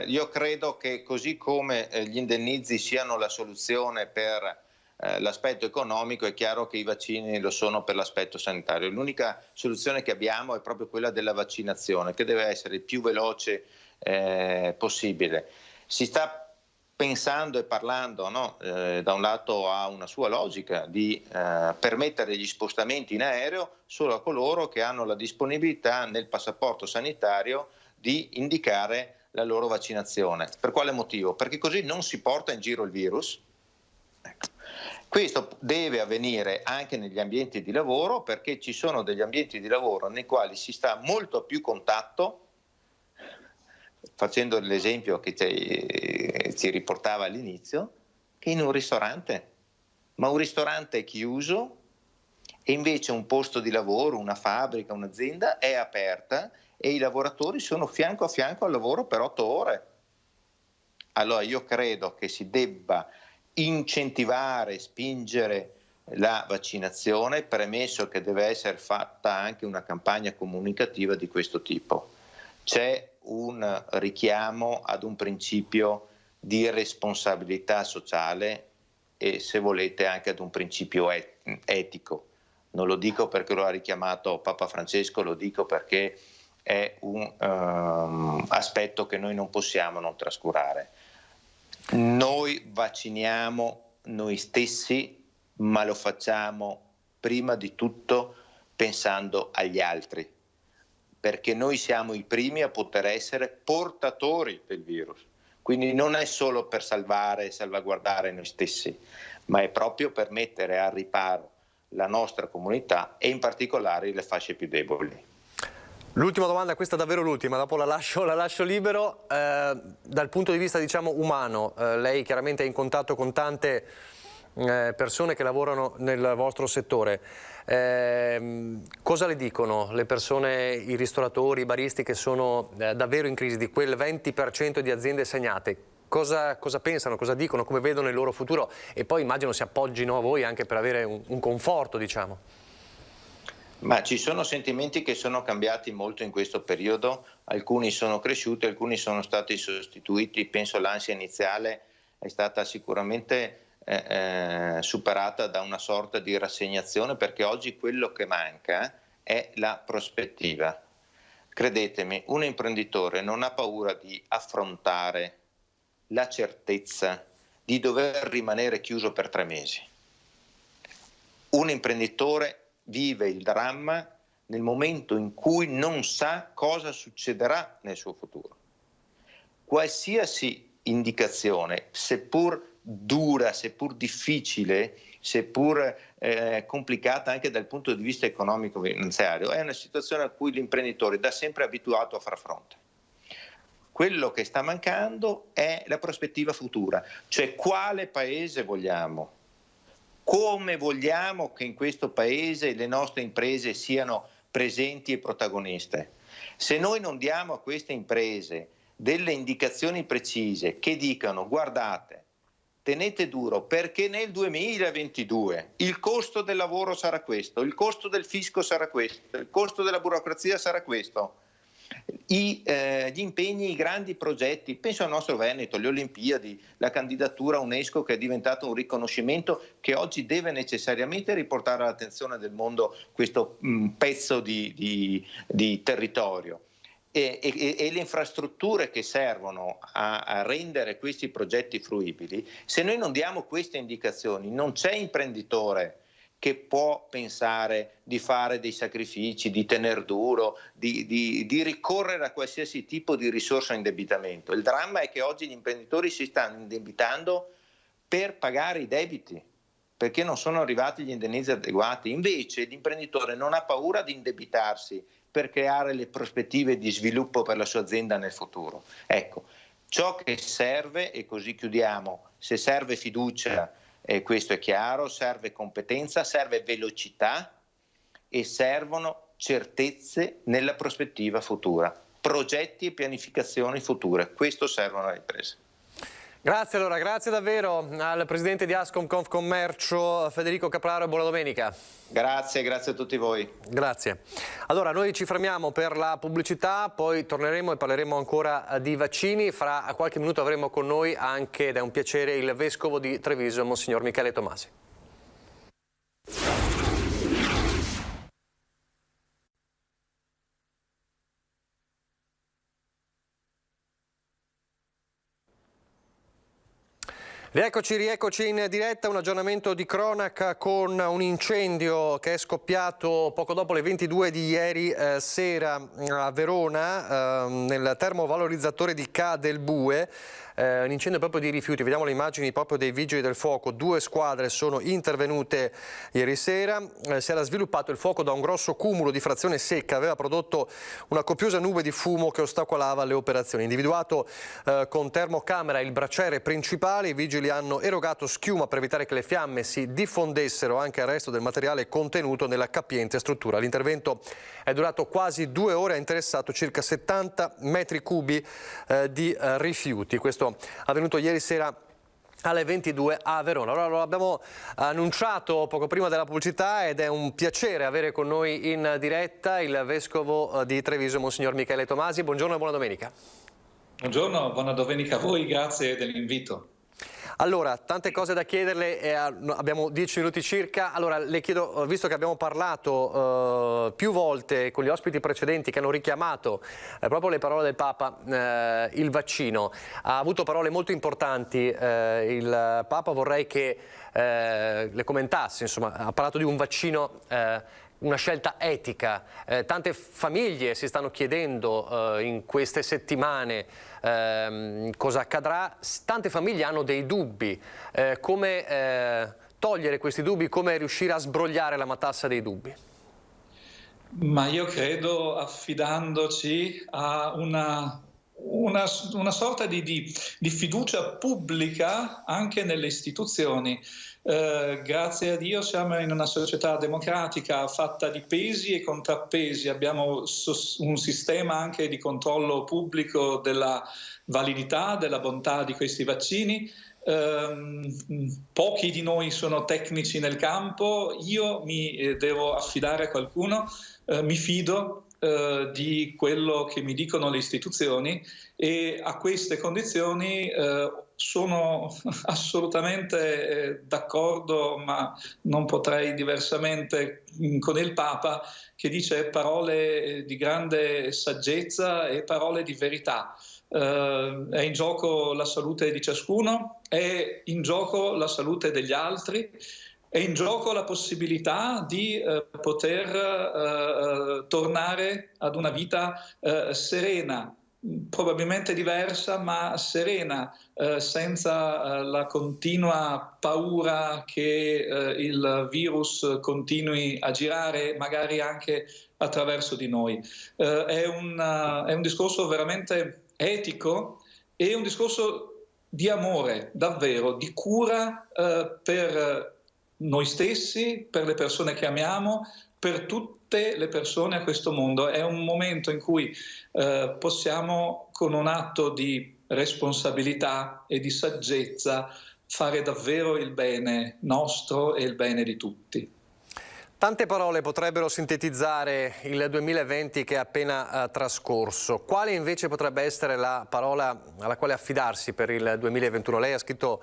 Io credo che così come gli indennizi siano la soluzione per l'aspetto economico, è chiaro che i vaccini lo sono per l'aspetto sanitario. L'unica soluzione che abbiamo è proprio quella della vaccinazione, che deve essere il più veloce possibile. Si sta pensando e parlando, no? Da un lato ha una sua logica di permettere gli spostamenti in aereo solo a coloro che hanno la disponibilità nel passaporto sanitario di indicare la loro vaccinazione. Per quale motivo? Perché così non si porta in giro il virus. Ecco. Questo deve avvenire anche negli ambienti di lavoro, perché ci sono degli ambienti di lavoro nei quali si sta molto a più contatto, facendo l'esempio che ci riportava all'inizio, che in un ristorante. Ma un ristorante è chiuso e invece un posto di lavoro, una fabbrica, un'azienda è aperta e i lavoratori sono fianco a fianco al lavoro per 8 ore. allora io credo che si debba incentivare, spingere la vaccinazione, premesso che deve essere fatta anche una campagna comunicativa di questo tipo. C'è un richiamo ad un principio di responsabilità sociale e, se volete, anche ad un principio etico. Non lo dico perché lo ha richiamato Papa Francesco, lo dico perché è un aspetto che noi non possiamo non trascurare. Noi vacciniamo noi stessi, ma lo facciamo prima di tutto pensando agli altri, perché noi siamo i primi a poter essere portatori del virus. Quindi non è solo per salvare e salvaguardare noi stessi, ma è proprio per mettere al riparo la nostra comunità e in particolare le fasce più deboli. L'ultima domanda, questa è davvero l'ultima, dopo la lascio libero. Dal punto di vista, diciamo, umano, lei chiaramente è in contatto con tante persone che lavorano nel vostro settore. Cosa le dicono le persone, i ristoratori, i baristi che sono davvero in crisi, di quel 20% di aziende segnate? Cosa pensano, cosa dicono, come vedono il loro futuro? E poi immagino si appoggino a voi anche per avere un conforto, diciamo. Ma ci sono sentimenti che sono cambiati molto in questo periodo, alcuni sono cresciuti, alcuni sono stati sostituiti. Penso l'ansia iniziale è stata sicuramente superata da una sorta di rassegnazione, perché oggi quello che manca è la prospettiva. Credetemi, un imprenditore non ha paura di affrontare la certezza di dover rimanere chiuso per 3 mesi. Un imprenditore vive il dramma nel momento in cui non sa cosa succederà nel suo futuro. Qualsiasi indicazione, seppur dura, seppur difficile, seppur complicata anche dal punto di vista economico-finanziario, è una situazione a cui l'imprenditore da sempre è abituato a far fronte. Quello che sta mancando è la prospettiva futura, cioè quale paese vogliamo, come vogliamo che in questo paese le nostre imprese siano presenti e protagoniste. Se noi non diamo a queste imprese delle indicazioni precise che dicano: guardate, tenete duro perché nel 2022 il costo del lavoro sarà questo, il costo del fisco sarà questo, il costo della burocrazia sarà questo, gli impegni, i grandi progetti, penso al nostro Veneto, le Olimpiadi, la candidatura a UNESCO che è diventato un riconoscimento che oggi deve necessariamente riportare all'attenzione del mondo questo pezzo di territorio. E le infrastrutture che servono a rendere questi progetti fruibili. Se noi non diamo queste indicazioni, non c'è imprenditore che può pensare di fare dei sacrifici, di tener duro, di ricorrere a qualsiasi tipo di risorsa a indebitamento. Il dramma è che oggi gli imprenditori si stanno indebitando per pagare i debiti, perché non sono arrivati gli indennizzi adeguati. Invece l'imprenditore non ha paura di indebitarsi per creare le prospettive di sviluppo per la sua azienda nel futuro. Ecco, ciò che serve, e così chiudiamo, se serve fiducia, e questo è chiaro, serve competenza, serve velocità e servono certezze nella prospettiva futura, progetti e pianificazioni future. Questo servono alle imprese. Grazie allora, grazie davvero al presidente di Ascom Confcommercio Federico Capraro e buona domenica. Grazie a tutti voi. Grazie. Allora noi ci fermiamo per la pubblicità, poi torneremo e parleremo ancora di vaccini. Fra qualche minuto avremo con noi anche, ed è un piacere, il vescovo di Treviso, Monsignor Michele Tomasi. Rieccoci in diretta, un aggiornamento di cronaca con un incendio che è scoppiato poco dopo le 22 di ieri sera a Verona, nel termovalorizzatore di Ca del Bue. Un incendio proprio di rifiuti, vediamo le immagini proprio dei vigili del fuoco, 2 squadre sono intervenute ieri sera, si era sviluppato il fuoco da un grosso cumulo di frazione secca, aveva prodotto una copiosa nube di fumo che ostacolava le operazioni. Individuato con termocamera il braciere principale, i vigili vigili hanno erogato schiuma per evitare che le fiamme si diffondessero anche al resto del materiale contenuto nella capiente struttura. L'intervento è durato quasi 2 ore e ha interessato circa 70 metri cubi di rifiuti. Questo è avvenuto ieri sera alle 22 a Verona. Allora, lo abbiamo annunciato poco prima della pubblicità ed è un piacere avere con noi in diretta il vescovo di Treviso, Monsignor Michele Tomasi. Buongiorno e buona domenica. Buongiorno, buona domenica a voi, grazie dell'invito. Allora, tante cose da chiederle, abbiamo 10 minuti circa. Allora, le chiedo, visto che abbiamo parlato più volte con gli ospiti precedenti che hanno richiamato proprio le parole del Papa, il vaccino, ha avuto parole molto importanti il Papa, vorrei che le commentasse, insomma, ha parlato di un vaccino una scelta etica. Tante famiglie si stanno chiedendo in queste settimane cosa accadrà. Tante famiglie hanno dei dubbi. Come togliere questi dubbi? Come riuscire a sbrogliare la matassa dei dubbi? Ma io credo affidandoci a una sorta di fiducia pubblica anche nelle istituzioni. Grazie a Dio siamo in una società democratica fatta di pesi e contrappesi, abbiamo un sistema anche di controllo pubblico della validità, della bontà di questi vaccini. Pochi di noi sono tecnici nel campo, io mi devo affidare a qualcuno, mi fido di quello che mi dicono le istituzioni e a queste condizioni sono assolutamente d'accordo, ma non potrei diversamente, con il Papa che dice parole di grande saggezza e parole di verità. È in gioco la salute di ciascuno, è in gioco la salute degli altri, è in gioco la possibilità di poter tornare ad una vita serena, probabilmente diversa ma serena, senza la continua paura che il virus continui a girare, magari anche attraverso di noi. È un discorso veramente etico e un discorso di amore, davvero, di cura per noi stessi, per le persone che amiamo, per tutte le persone a questo mondo. È un momento in cui possiamo, con un atto di responsabilità e di saggezza, fare davvero il bene nostro e il bene di tutti. Tante parole potrebbero sintetizzare il 2020 che è appena trascorso. Quale invece potrebbe essere la parola alla quale affidarsi per il 2021? Lei ha scritto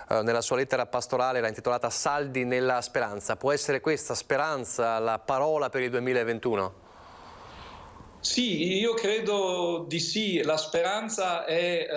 nella sua lettera pastorale, l'ha intitolata Saldi nella speranza. Può essere questa speranza la parola per il 2021? Sì, io credo di sì. La speranza è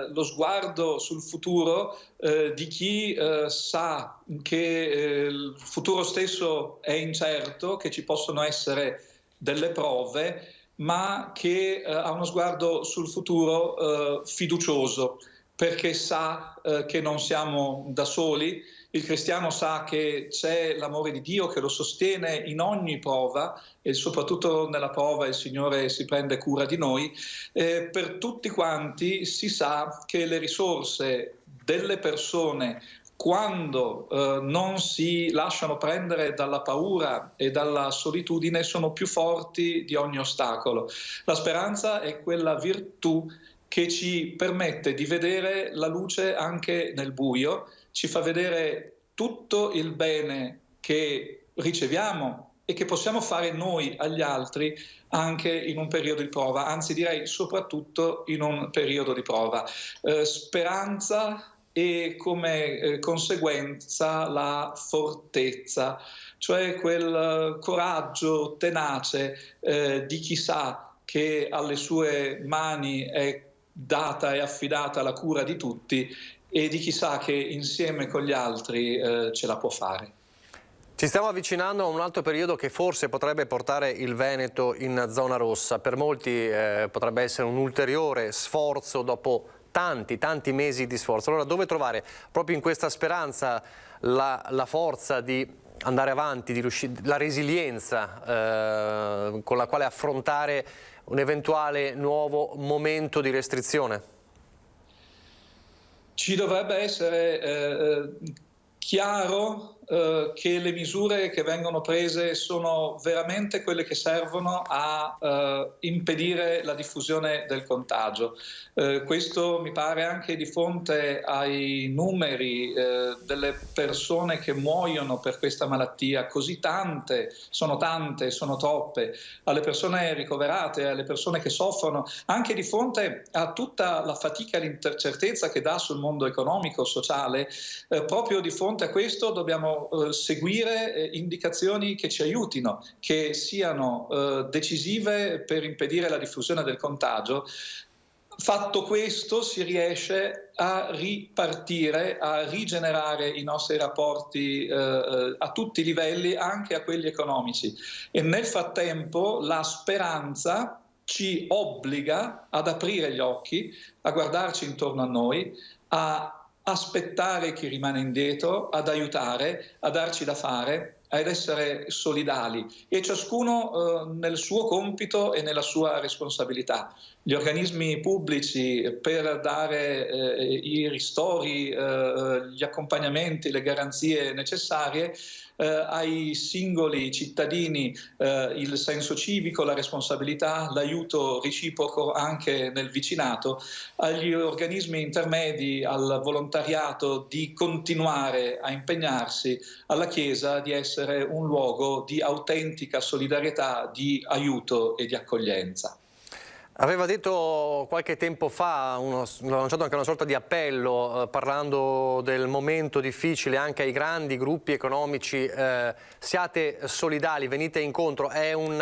lo sguardo sul futuro di chi sa che il futuro stesso è incerto, che ci possono essere delle prove, ma che ha uno sguardo sul futuro fiducioso, perché sa che non siamo da soli. Il cristiano sa che c'è l'amore di Dio che lo sostiene in ogni prova e soprattutto nella prova il Signore si prende cura di noi. Per tutti quanti si sa che le risorse delle persone, quando non si lasciano prendere dalla paura e dalla solitudine, sono più forti di ogni ostacolo. La speranza è quella virtù che ci permette di vedere la luce anche nel buio, ci fa vedere tutto il bene che riceviamo e che possiamo fare noi agli altri anche in un periodo di prova, anzi direi soprattutto in un periodo di prova. Speranza e come conseguenza la fortezza, cioè quel coraggio tenace di chi sa che alle sue mani è data e affidata la cura di tutti e di chi sa che insieme con gli altri ce la può fare. Ci stiamo avvicinando a un altro periodo che forse potrebbe portare il Veneto in zona rossa. Per molti potrebbe essere un ulteriore sforzo dopo tanti mesi di sforzo. Allora dove trovare proprio in questa speranza la forza di andare avanti, la resilienza con la quale affrontare un eventuale nuovo momento di restrizione? ci dovrebbe essere chiaro che le misure che vengono prese sono veramente quelle che servono a impedire la diffusione del contagio. Questo mi pare anche di fronte ai numeri delle persone che muoiono per questa malattia, così tante, sono troppe, alle persone ricoverate, alle persone che soffrono, anche di fronte a tutta la fatica e l'incertezza che dà sul mondo economico, sociale, proprio di fronte a questo dobbiamo seguire indicazioni che ci aiutino, che siano decisive per impedire la diffusione del contagio. Fatto questo, si riesce a ripartire, a rigenerare i nostri rapporti a tutti i livelli, anche a quelli economici. E nel frattempo la speranza ci obbliga ad aprire gli occhi, a guardarci intorno a noi, a aspettare chi rimane indietro, ad aiutare, a darci da fare, ad essere solidali, e ciascuno nel suo compito e nella sua responsabilità. Gli organismi pubblici per dare i ristori, gli accompagnamenti, le garanzie necessarie, ai singoli cittadini il senso civico, la responsabilità, l'aiuto reciproco anche nel vicinato, agli organismi intermedi, al volontariato di continuare a impegnarsi, alla Chiesa di essere un luogo di autentica solidarietà, di aiuto e di accoglienza. Aveva detto qualche tempo fa, ha lanciato anche una sorta di appello parlando del momento difficile anche ai grandi gruppi economici, siate solidali, venite incontro. È un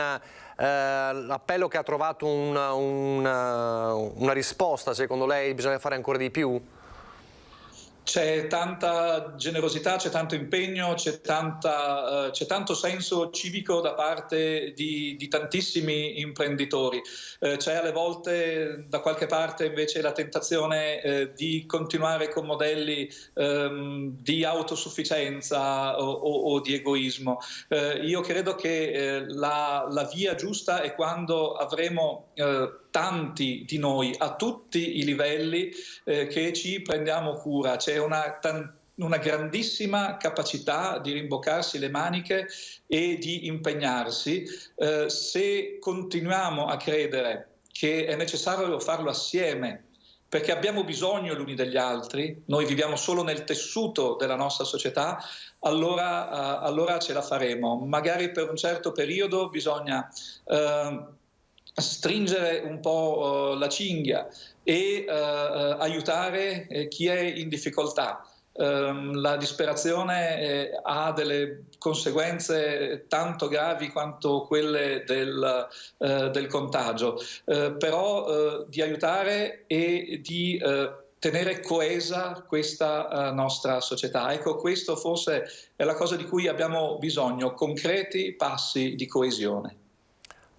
appello che ha trovato una risposta, secondo lei bisogna fare ancora di più? C'è tanta generosità, c'è tanto impegno, c'è tanto senso civico da parte di tantissimi imprenditori. C'è alle volte da qualche parte invece la tentazione di continuare con modelli di autosufficienza o di egoismo. Io credo che la via giusta è quando avremo tanti di noi a tutti i livelli che ci prendiamo cura. C'è una grandissima capacità di rimboccarsi le maniche e di impegnarsi. Se continuiamo a credere che è necessario farlo assieme, perché abbiamo bisogno gli uni degli altri, noi viviamo solo nel tessuto della nostra società, allora ce la faremo. Magari per un certo periodo bisogna stringere un po' la cinghia e aiutare chi è in difficoltà. La disperazione ha delle conseguenze tanto gravi quanto quelle del contagio, però di aiutare e di tenere coesa questa nostra società. Ecco, questo forse è la cosa di cui abbiamo bisogno, concreti passi di coesione.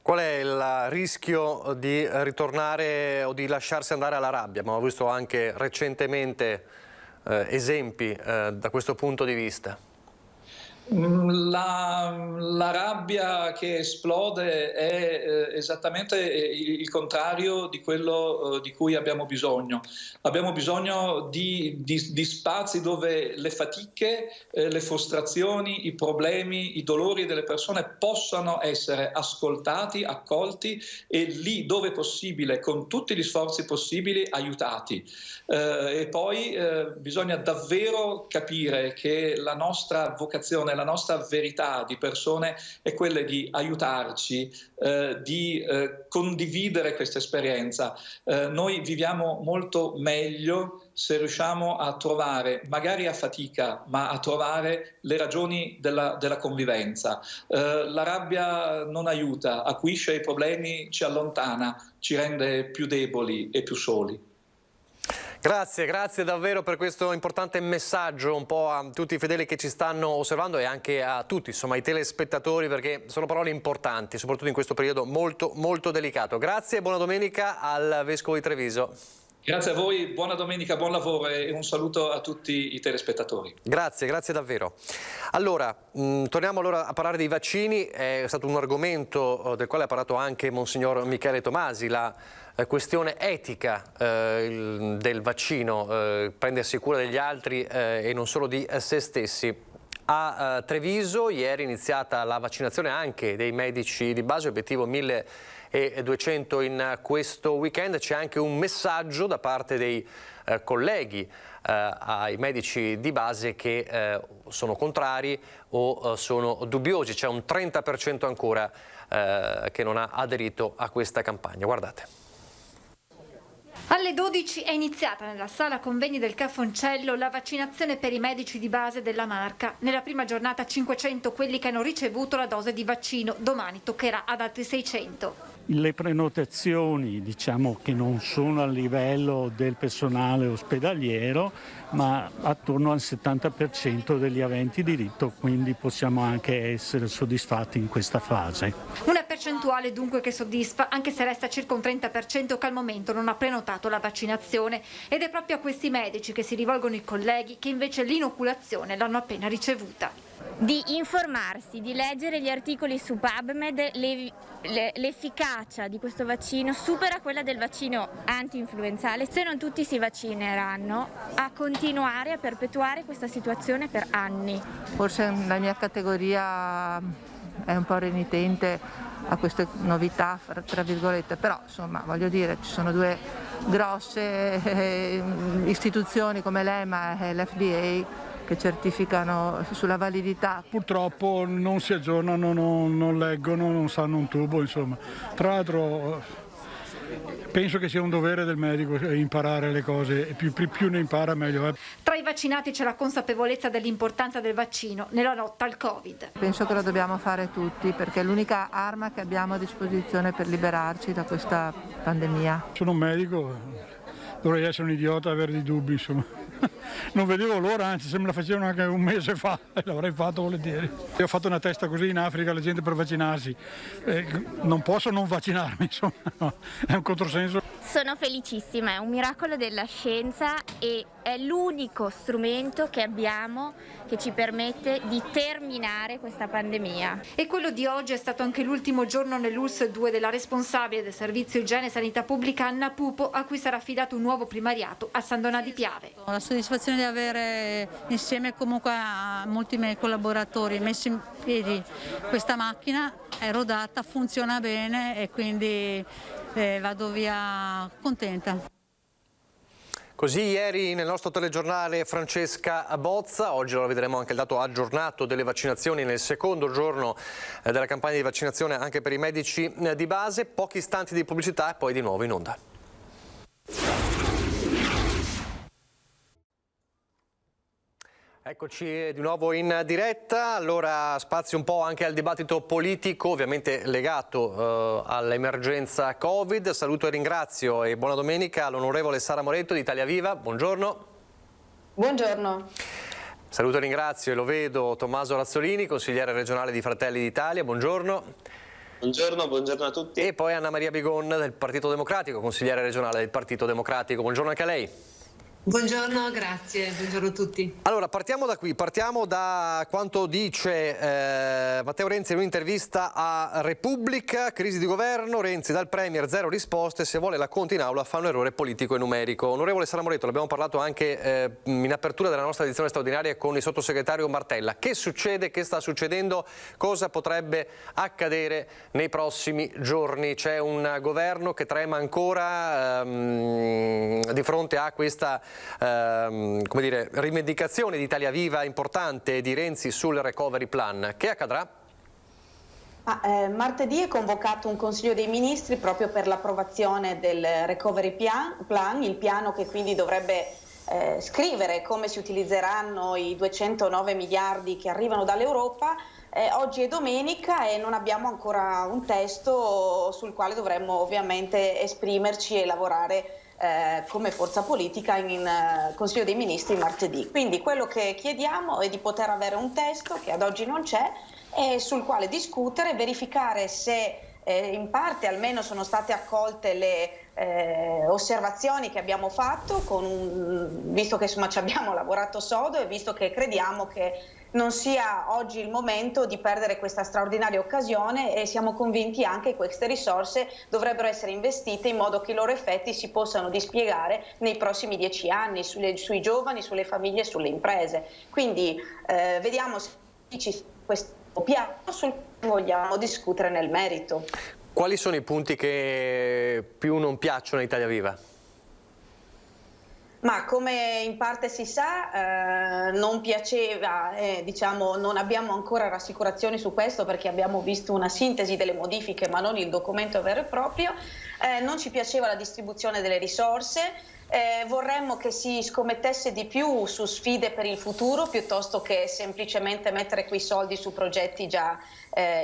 Qual è il rischio di ritornare o di lasciarsi andare alla rabbia? Abbiamo visto anche recentemente esempi da questo punto di vista. La rabbia che esplode è esattamente il contrario di quello di cui abbiamo bisogno. Abbiamo bisogno di spazi dove le fatiche, le frustrazioni, i problemi, i dolori delle persone possano essere ascoltati, accolti e lì dove possibile, con tutti gli sforzi possibili, aiutati. E poi bisogna davvero capire che la nostra vocazione, la nostra verità di persone è quella di aiutarci, di condividere questa esperienza. Noi viviamo molto meglio se riusciamo a trovare, magari a fatica, ma a trovare le ragioni della convivenza. La rabbia non aiuta, acuisce i problemi, ci allontana, ci rende più deboli e più soli. Grazie davvero per questo importante messaggio un po' a tutti i fedeli che ci stanno osservando e anche a tutti, insomma, ai telespettatori, perché sono parole importanti, soprattutto in questo periodo molto delicato. Grazie e buona domenica al Vescovo di Treviso. Grazie a voi, buona domenica, buon lavoro e un saluto a tutti i telespettatori. Grazie davvero. Allora, torniamo allora a parlare dei vaccini. È stato un argomento del quale ha parlato anche Monsignor Michele Tomasi, la questione etica del vaccino, prendersi cura degli altri e non solo di se stessi. A Treviso ieri è iniziata la vaccinazione anche dei medici di base, obiettivo 1200 in questo weekend. C'è anche un messaggio da parte dei colleghi ai medici di base che sono contrari o sono dubbiosi. C'è un 30% ancora che non ha aderito a questa campagna. Guardate. Alle 12 è iniziata nella sala convegni del Cafoncello la vaccinazione per i medici di base della Marca. Nella prima giornata 500 quelli che hanno ricevuto la dose di vaccino, domani toccherà ad altri 600. Le prenotazioni diciamo che non sono a livello del personale ospedaliero, ma attorno al 70% degli aventi diritto, quindi possiamo anche essere soddisfatti in questa fase. Una percentuale dunque che soddisfa, anche se resta circa un 30% che al momento non ha prenotato la vaccinazione, ed è proprio a questi medici che si rivolgono i colleghi che invece l'inoculazione l'hanno appena ricevuta. Di informarsi, di leggere gli articoli su PubMed, l'efficacia di questo vaccino supera quella del vaccino anti-influenzale. Se non tutti si vaccineranno, a continuare a perpetuare questa situazione per anni. Forse la mia categoria è un po' renitente a queste novità, tra virgolette, però insomma voglio dire, ci sono due grosse istituzioni come l'EMA e l'FDA che certificano sulla validità. Purtroppo non si aggiornano, non leggono, non sanno un tubo, insomma. Tra l'altro penso che sia un dovere del medico imparare le cose, e più ne impara meglio. Tra i vaccinati c'è la consapevolezza dell'importanza del vaccino nella lotta al Covid. Penso che lo dobbiamo fare tutti, perché è l'unica arma che abbiamo a disposizione per liberarci da questa pandemia. Sono un medico, dovrei essere un idiota a avere dei dubbi, insomma. Non vedevo l'ora, anzi se me la facevano anche un mese fa l'avrei fatto volentieri. Io ho fatto una testa così in Africa alla gente per vaccinarsi, non posso non vaccinarmi, insomma, no, è un controsenso. Sono felicissima, è un miracolo della scienza e è l'unico strumento che abbiamo che ci permette di terminare questa pandemia. E quello di oggi è stato anche l'ultimo giorno nell'ULSS 2 della responsabile del servizio igiene e sanità pubblica Anna Pupo, a cui sarà affidato un nuovo primariato a San Donà di Piave. La soddisfazione di avere insieme comunque a molti miei collaboratori messo in piedi questa macchina, è rodata, funziona bene e quindi vado via contenta. Così ieri nel nostro telegiornale Francesca Bozza, oggi lo vedremo anche il dato aggiornato delle vaccinazioni nel secondo giorno della campagna di vaccinazione anche per i medici di base. Pochi istanti di pubblicità e poi di nuovo in onda. Eccoci di nuovo in diretta, allora spazio un po' anche al dibattito politico, ovviamente legato all'emergenza Covid. Saluto e ringrazio e buona domenica all'onorevole Sara Moretto di Italia Viva, buongiorno. Buongiorno. Saluto e ringrazio e lo vedo Tommaso Razzolini, consigliere regionale di Fratelli d'Italia, buongiorno. Buongiorno a tutti. E poi Anna Maria Bigon del Partito Democratico, consigliere regionale del Partito Democratico, buongiorno anche a lei. Buongiorno, grazie, buongiorno a tutti. Allora, partiamo da qui, partiamo da quanto dice Matteo Renzi in un'intervista a Repubblica, crisi di governo, Renzi dal Premier zero risposte, se vuole la Conte in aula fa un errore politico e numerico. Onorevole Sara Moretto, l'abbiamo parlato anche in apertura della nostra edizione straordinaria con il sottosegretario Martella. Che succede, che sta succedendo, cosa potrebbe accadere nei prossimi giorni? C'è un governo che trema ancora di fronte a questa come dire, rivendicazione di Italia Viva importante di Renzi sul recovery plan. Che accadrà? Martedì è convocato un Consiglio dei Ministri proprio per l'approvazione del recovery plan, il piano che quindi dovrebbe scrivere come si utilizzeranno i 209 miliardi che arrivano dall'Europa. Oggi è domenica e non abbiamo ancora un testo sul quale dovremmo ovviamente esprimerci e lavorare come forza politica in Consiglio dei Ministri martedì. Quindi quello che chiediamo è di poter avere un testo che ad oggi non c'è e sul quale discutere, verificare se in parte almeno sono state accolte le osservazioni che abbiamo fatto, visto che insomma ci abbiamo lavorato sodo e visto che crediamo che non sia oggi il momento di perdere questa straordinaria occasione, e siamo convinti anche che queste risorse dovrebbero essere investite in modo che i loro effetti si possano dispiegare nei prossimi 10 anni sui giovani, sulle famiglie e sulle imprese. Quindi vediamo se ci questo piano sul quale vogliamo discutere nel merito. Quali sono i punti che più non piacciono a Italia Viva? Ma come in parte si sa, non piaceva, diciamo, non abbiamo ancora rassicurazioni su questo perché abbiamo visto una sintesi delle modifiche ma non il documento vero e proprio. Non ci piaceva la distribuzione delle risorse. Vorremmo che si scommettesse di più su sfide per il futuro piuttosto che semplicemente mettere quei soldi su progetti già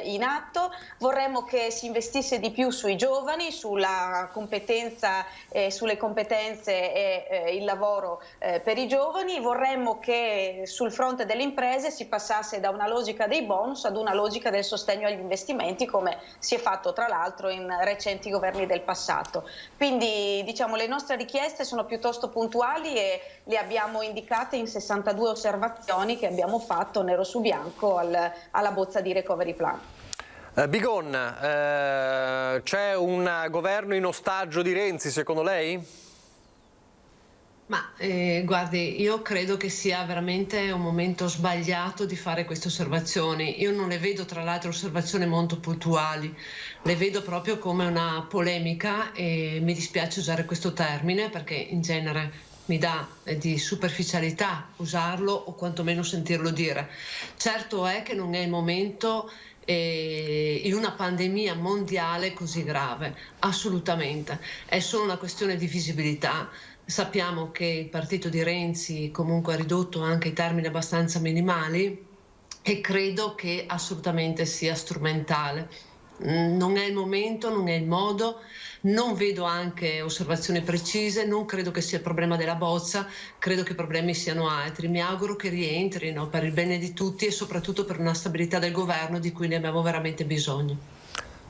in atto. Vorremmo che si investisse di più sui giovani, sulla competenza, sulle competenze e il lavoro per i giovani. Vorremmo che sul fronte delle imprese si passasse da una logica dei bonus ad una logica del sostegno agli investimenti, come si è fatto tra l'altro in recenti governi del passato. Quindi diciamo le nostre richieste sono piuttosto puntuali e le abbiamo indicate in 62 osservazioni che abbiamo fatto nero su bianco alla bozza di Recovery Plan. Bigon, c'è un governo in ostaggio di Renzi secondo lei? Ma guardi, io credo che sia veramente un momento sbagliato di fare queste osservazioni. Io non le vedo tra l'altro osservazioni molto puntuali, le vedo proprio come una polemica e mi dispiace usare questo termine perché in genere mi dà di superficialità usarlo o quantomeno sentirlo dire. Certo è che non è il momento in una pandemia mondiale così grave, assolutamente. È solo una questione di visibilità. Sappiamo che il partito di Renzi comunque ha ridotto anche i termini abbastanza minimali e credo che assolutamente sia strumentale. Non è il momento, non è il modo, non vedo anche osservazioni precise, non credo che sia il problema della bozza, credo che i problemi siano altri. Mi auguro che rientrino per il bene di tutti e soprattutto per una stabilità del governo di cui ne abbiamo veramente bisogno.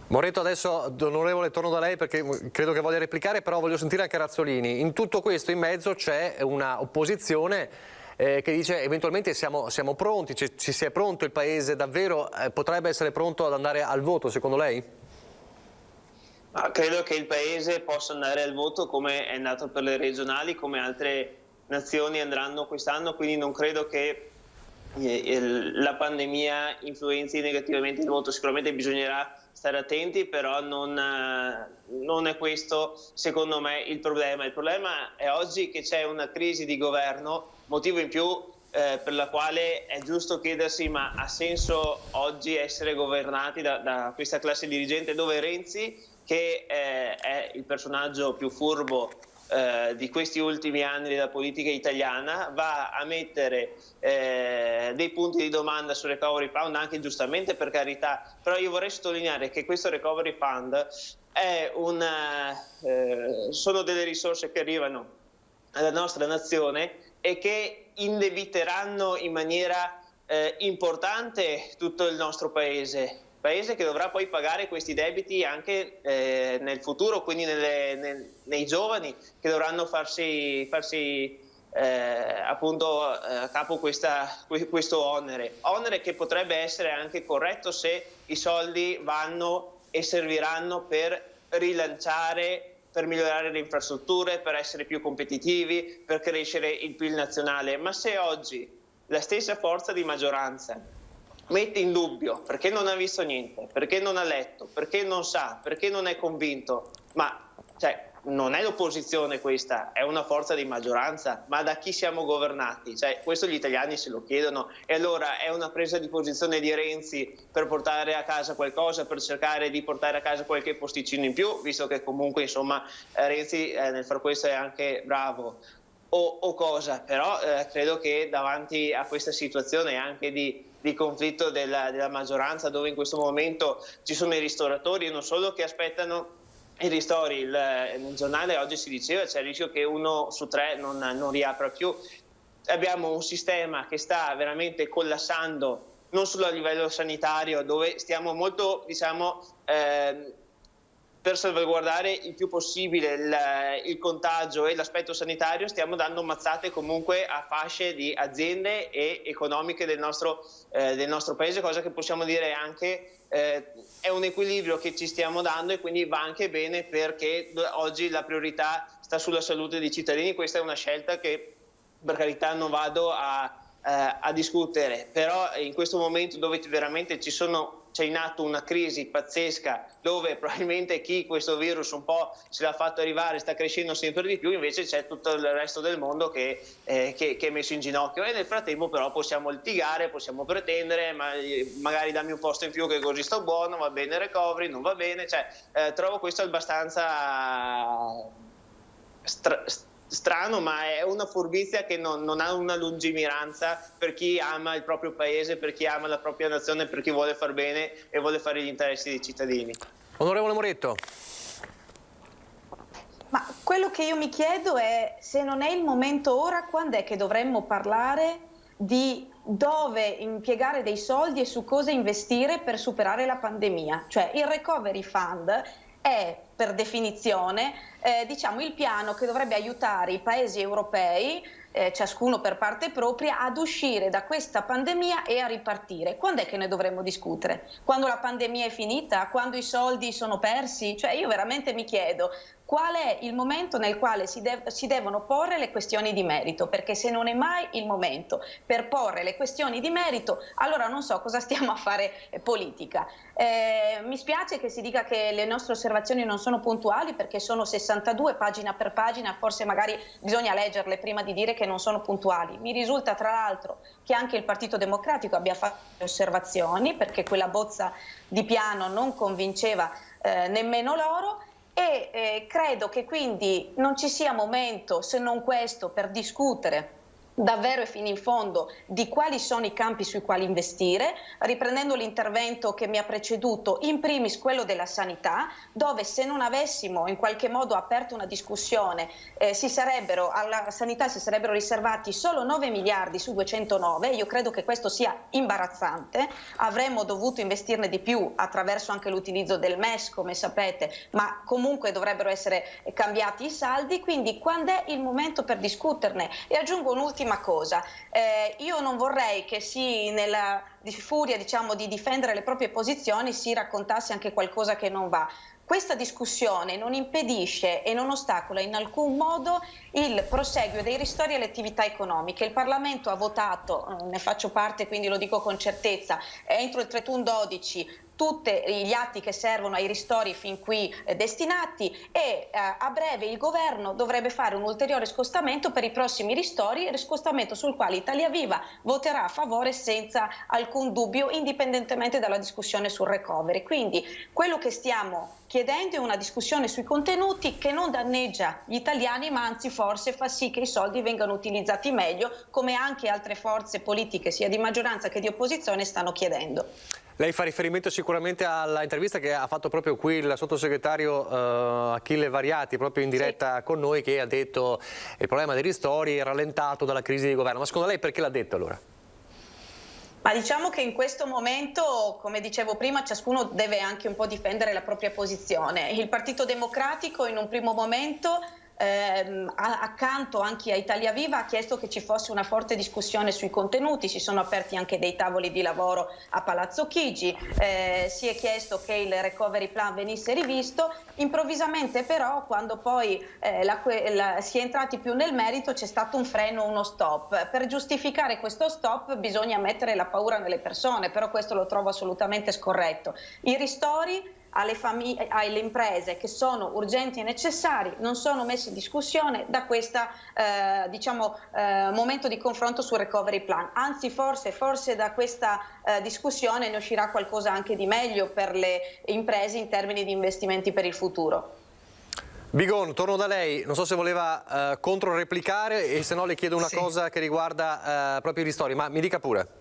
Moretto, adesso onorevole torno da lei perché credo che voglia replicare, però voglio sentire anche Razzolini. In tutto questo in mezzo c'è una opposizione che dice eventualmente siamo pronti, ci si è pronto, il Paese davvero potrebbe essere pronto ad andare al voto secondo lei? Credo che il Paese possa andare al voto come è andato per le regionali, come altre nazioni andranno quest'anno, quindi non credo che la pandemia influenzi negativamente il voto. Sicuramente bisognerà stare attenti, però non è questo secondo me il problema. Il problema è oggi che c'è una crisi di governo, motivo in più per la quale è giusto chiedersi ma ha senso oggi essere governati da questa classe dirigente dove Renzi, che è il personaggio più furbo di questi ultimi anni della politica italiana, va a mettere dei punti di domanda sul Recovery Fund, anche giustamente, per carità, però io vorrei sottolineare che questo Recovery Fund è sono delle risorse che arrivano alla nostra nazione e che indebiteranno in maniera importante tutto il nostro paese che dovrà poi pagare questi debiti anche nel futuro, quindi nei giovani che dovranno farsi appunto a capo questo onere che potrebbe essere anche corretto se i soldi vanno e serviranno per rilanciare, per migliorare le infrastrutture, per essere più competitivi, per crescere il PIL nazionale. Ma se oggi la stessa forza di maggioranza mette in dubbio perché non ha visto niente, perché non ha letto, perché non sa, perché non è convinto, non è l'opposizione questa, è una forza di maggioranza, ma da chi siamo governati? Questo gli italiani se lo chiedono, e allora è una presa di posizione di Renzi per portare a casa qualcosa, per cercare di portare a casa qualche posticino in più, visto che comunque insomma Renzi nel far questo è anche bravo, o cosa? Però credo che davanti a questa situazione anche di conflitto della maggioranza, dove in questo momento ci sono i ristoratori e non solo che aspettano i ristori, nel giornale oggi si diceva c'è il rischio che 1 su 3 non riapra più. Abbiamo un sistema che sta veramente collassando non solo a livello sanitario, dove stiamo molto per salvaguardare il più possibile il contagio e l'aspetto sanitario, stiamo dando mazzate comunque a fasce di aziende e economiche del nostro paese, cosa che possiamo dire anche è un equilibrio che ci stiamo dando, e quindi va anche bene, perché oggi la priorità sta sulla salute dei cittadini. Questa è una scelta che, per carità, non vado a discutere, però in questo momento dove veramente c'è in atto una crisi pazzesca, dove probabilmente chi questo virus un po' ce l'ha fatto arrivare sta crescendo sempre di più, invece c'è tutto il resto del mondo che è messo in ginocchio, e nel frattempo però possiamo litigare, possiamo pretendere, magari dammi un posto in più che così sto buono, va bene il recovery, non va bene, trovo questo abbastanza strano, ma è una furbizia che non ha una lungimiranza per chi ama il proprio paese, per chi ama la propria nazione, per chi vuole far bene e vuole fare gli interessi dei cittadini. Onorevole Moretto. Ma quello che io mi chiedo è, se non è il momento ora, quando è che dovremmo parlare di dove impiegare dei soldi e su cosa investire per superare la pandemia? Cioè, il Recovery Fund è per definizione diciamo il piano che dovrebbe aiutare i paesi europei, ciascuno per parte propria, ad uscire da questa pandemia e a ripartire. Quando è che ne dovremmo discutere? Quando la pandemia è finita? Quando i soldi sono persi? Cioè, io veramente mi chiedo qual è il momento nel quale si devono porre le questioni di merito, perché se non è mai il momento per porre le questioni di merito, allora non so cosa stiamo a fare politica. Mi spiace che si dica che le nostre osservazioni non sono puntuali, perché sono 62 pagina per pagina, forse magari bisogna leggerle prima di dire che non sono puntuali. Mi risulta tra l'altro che anche il Partito Democratico abbia fatto osservazioni, perché quella bozza di piano non convinceva nemmeno loro. E credo che quindi non ci sia momento, se non questo, per discutere davvero e fino in fondo di quali sono i campi sui quali investire, riprendendo l'intervento che mi ha preceduto, in primis quello della sanità, dove se non avessimo in qualche modo aperto una discussione alla sanità si sarebbero riservati solo 9 miliardi su 209, io credo che questo sia imbarazzante, avremmo dovuto investirne di più attraverso anche l'utilizzo del MES, come sapete, ma comunque dovrebbero essere cambiati i saldi, quindi quando è il momento per discuterne? E aggiungo un'ultima cosa, io non vorrei che nella furia diciamo di difendere le proprie posizioni si raccontasse anche qualcosa che non va. Questa discussione non impedisce e non ostacola in alcun modo il proseguio dei ristori alle attività economiche. Il Parlamento ha votato, ne faccio parte quindi lo dico con certezza, entro il 31/12 tutti gli atti che servono ai ristori fin qui destinati, e a breve il governo dovrebbe fare un ulteriore scostamento per i prossimi ristori, scostamento sul quale Italia Viva voterà a favore senza alcun dubbio, indipendentemente dalla discussione sul recovery. Quindi quello che stiamo chiedendo è una discussione sui contenuti che non danneggia gli italiani, ma anzi forse fa sì che i soldi vengano utilizzati meglio, come anche altre forze politiche sia di maggioranza che di opposizione stanno chiedendo. Lei fa riferimento sicuramente alla intervista che ha fatto proprio qui il sottosegretario Achille Variati, proprio in diretta con noi, che ha detto che il problema dei ristori è rallentato dalla crisi di governo. Ma secondo lei perché l'ha detto allora? Ma diciamo che in questo momento, come dicevo prima, ciascuno deve anche un po' difendere la propria posizione. Il Partito Democratico in un primo momento accanto anche a Italia Viva ha chiesto che ci fosse una forte discussione sui contenuti, si sono aperti anche dei tavoli di lavoro a Palazzo Chigi, si è chiesto che il recovery plan venisse rivisto. Improvvisamente però, quando poi si è entrati più nel merito, c'è stato un freno, uno stop. Per giustificare questo stop bisogna mettere la paura nelle persone, però questo lo trovo assolutamente scorretto. I ristori alle famiglie, alle imprese che sono urgenti e necessari non sono messi in discussione da questo momento di confronto sul recovery plan, anzi forse da questa discussione ne uscirà qualcosa anche di meglio per le imprese in termini di investimenti per il futuro. Bigon, torno da lei, non so se voleva controreplicare, e se no le chiedo una cosa che riguarda proprio i ristori, ma mi dica pure.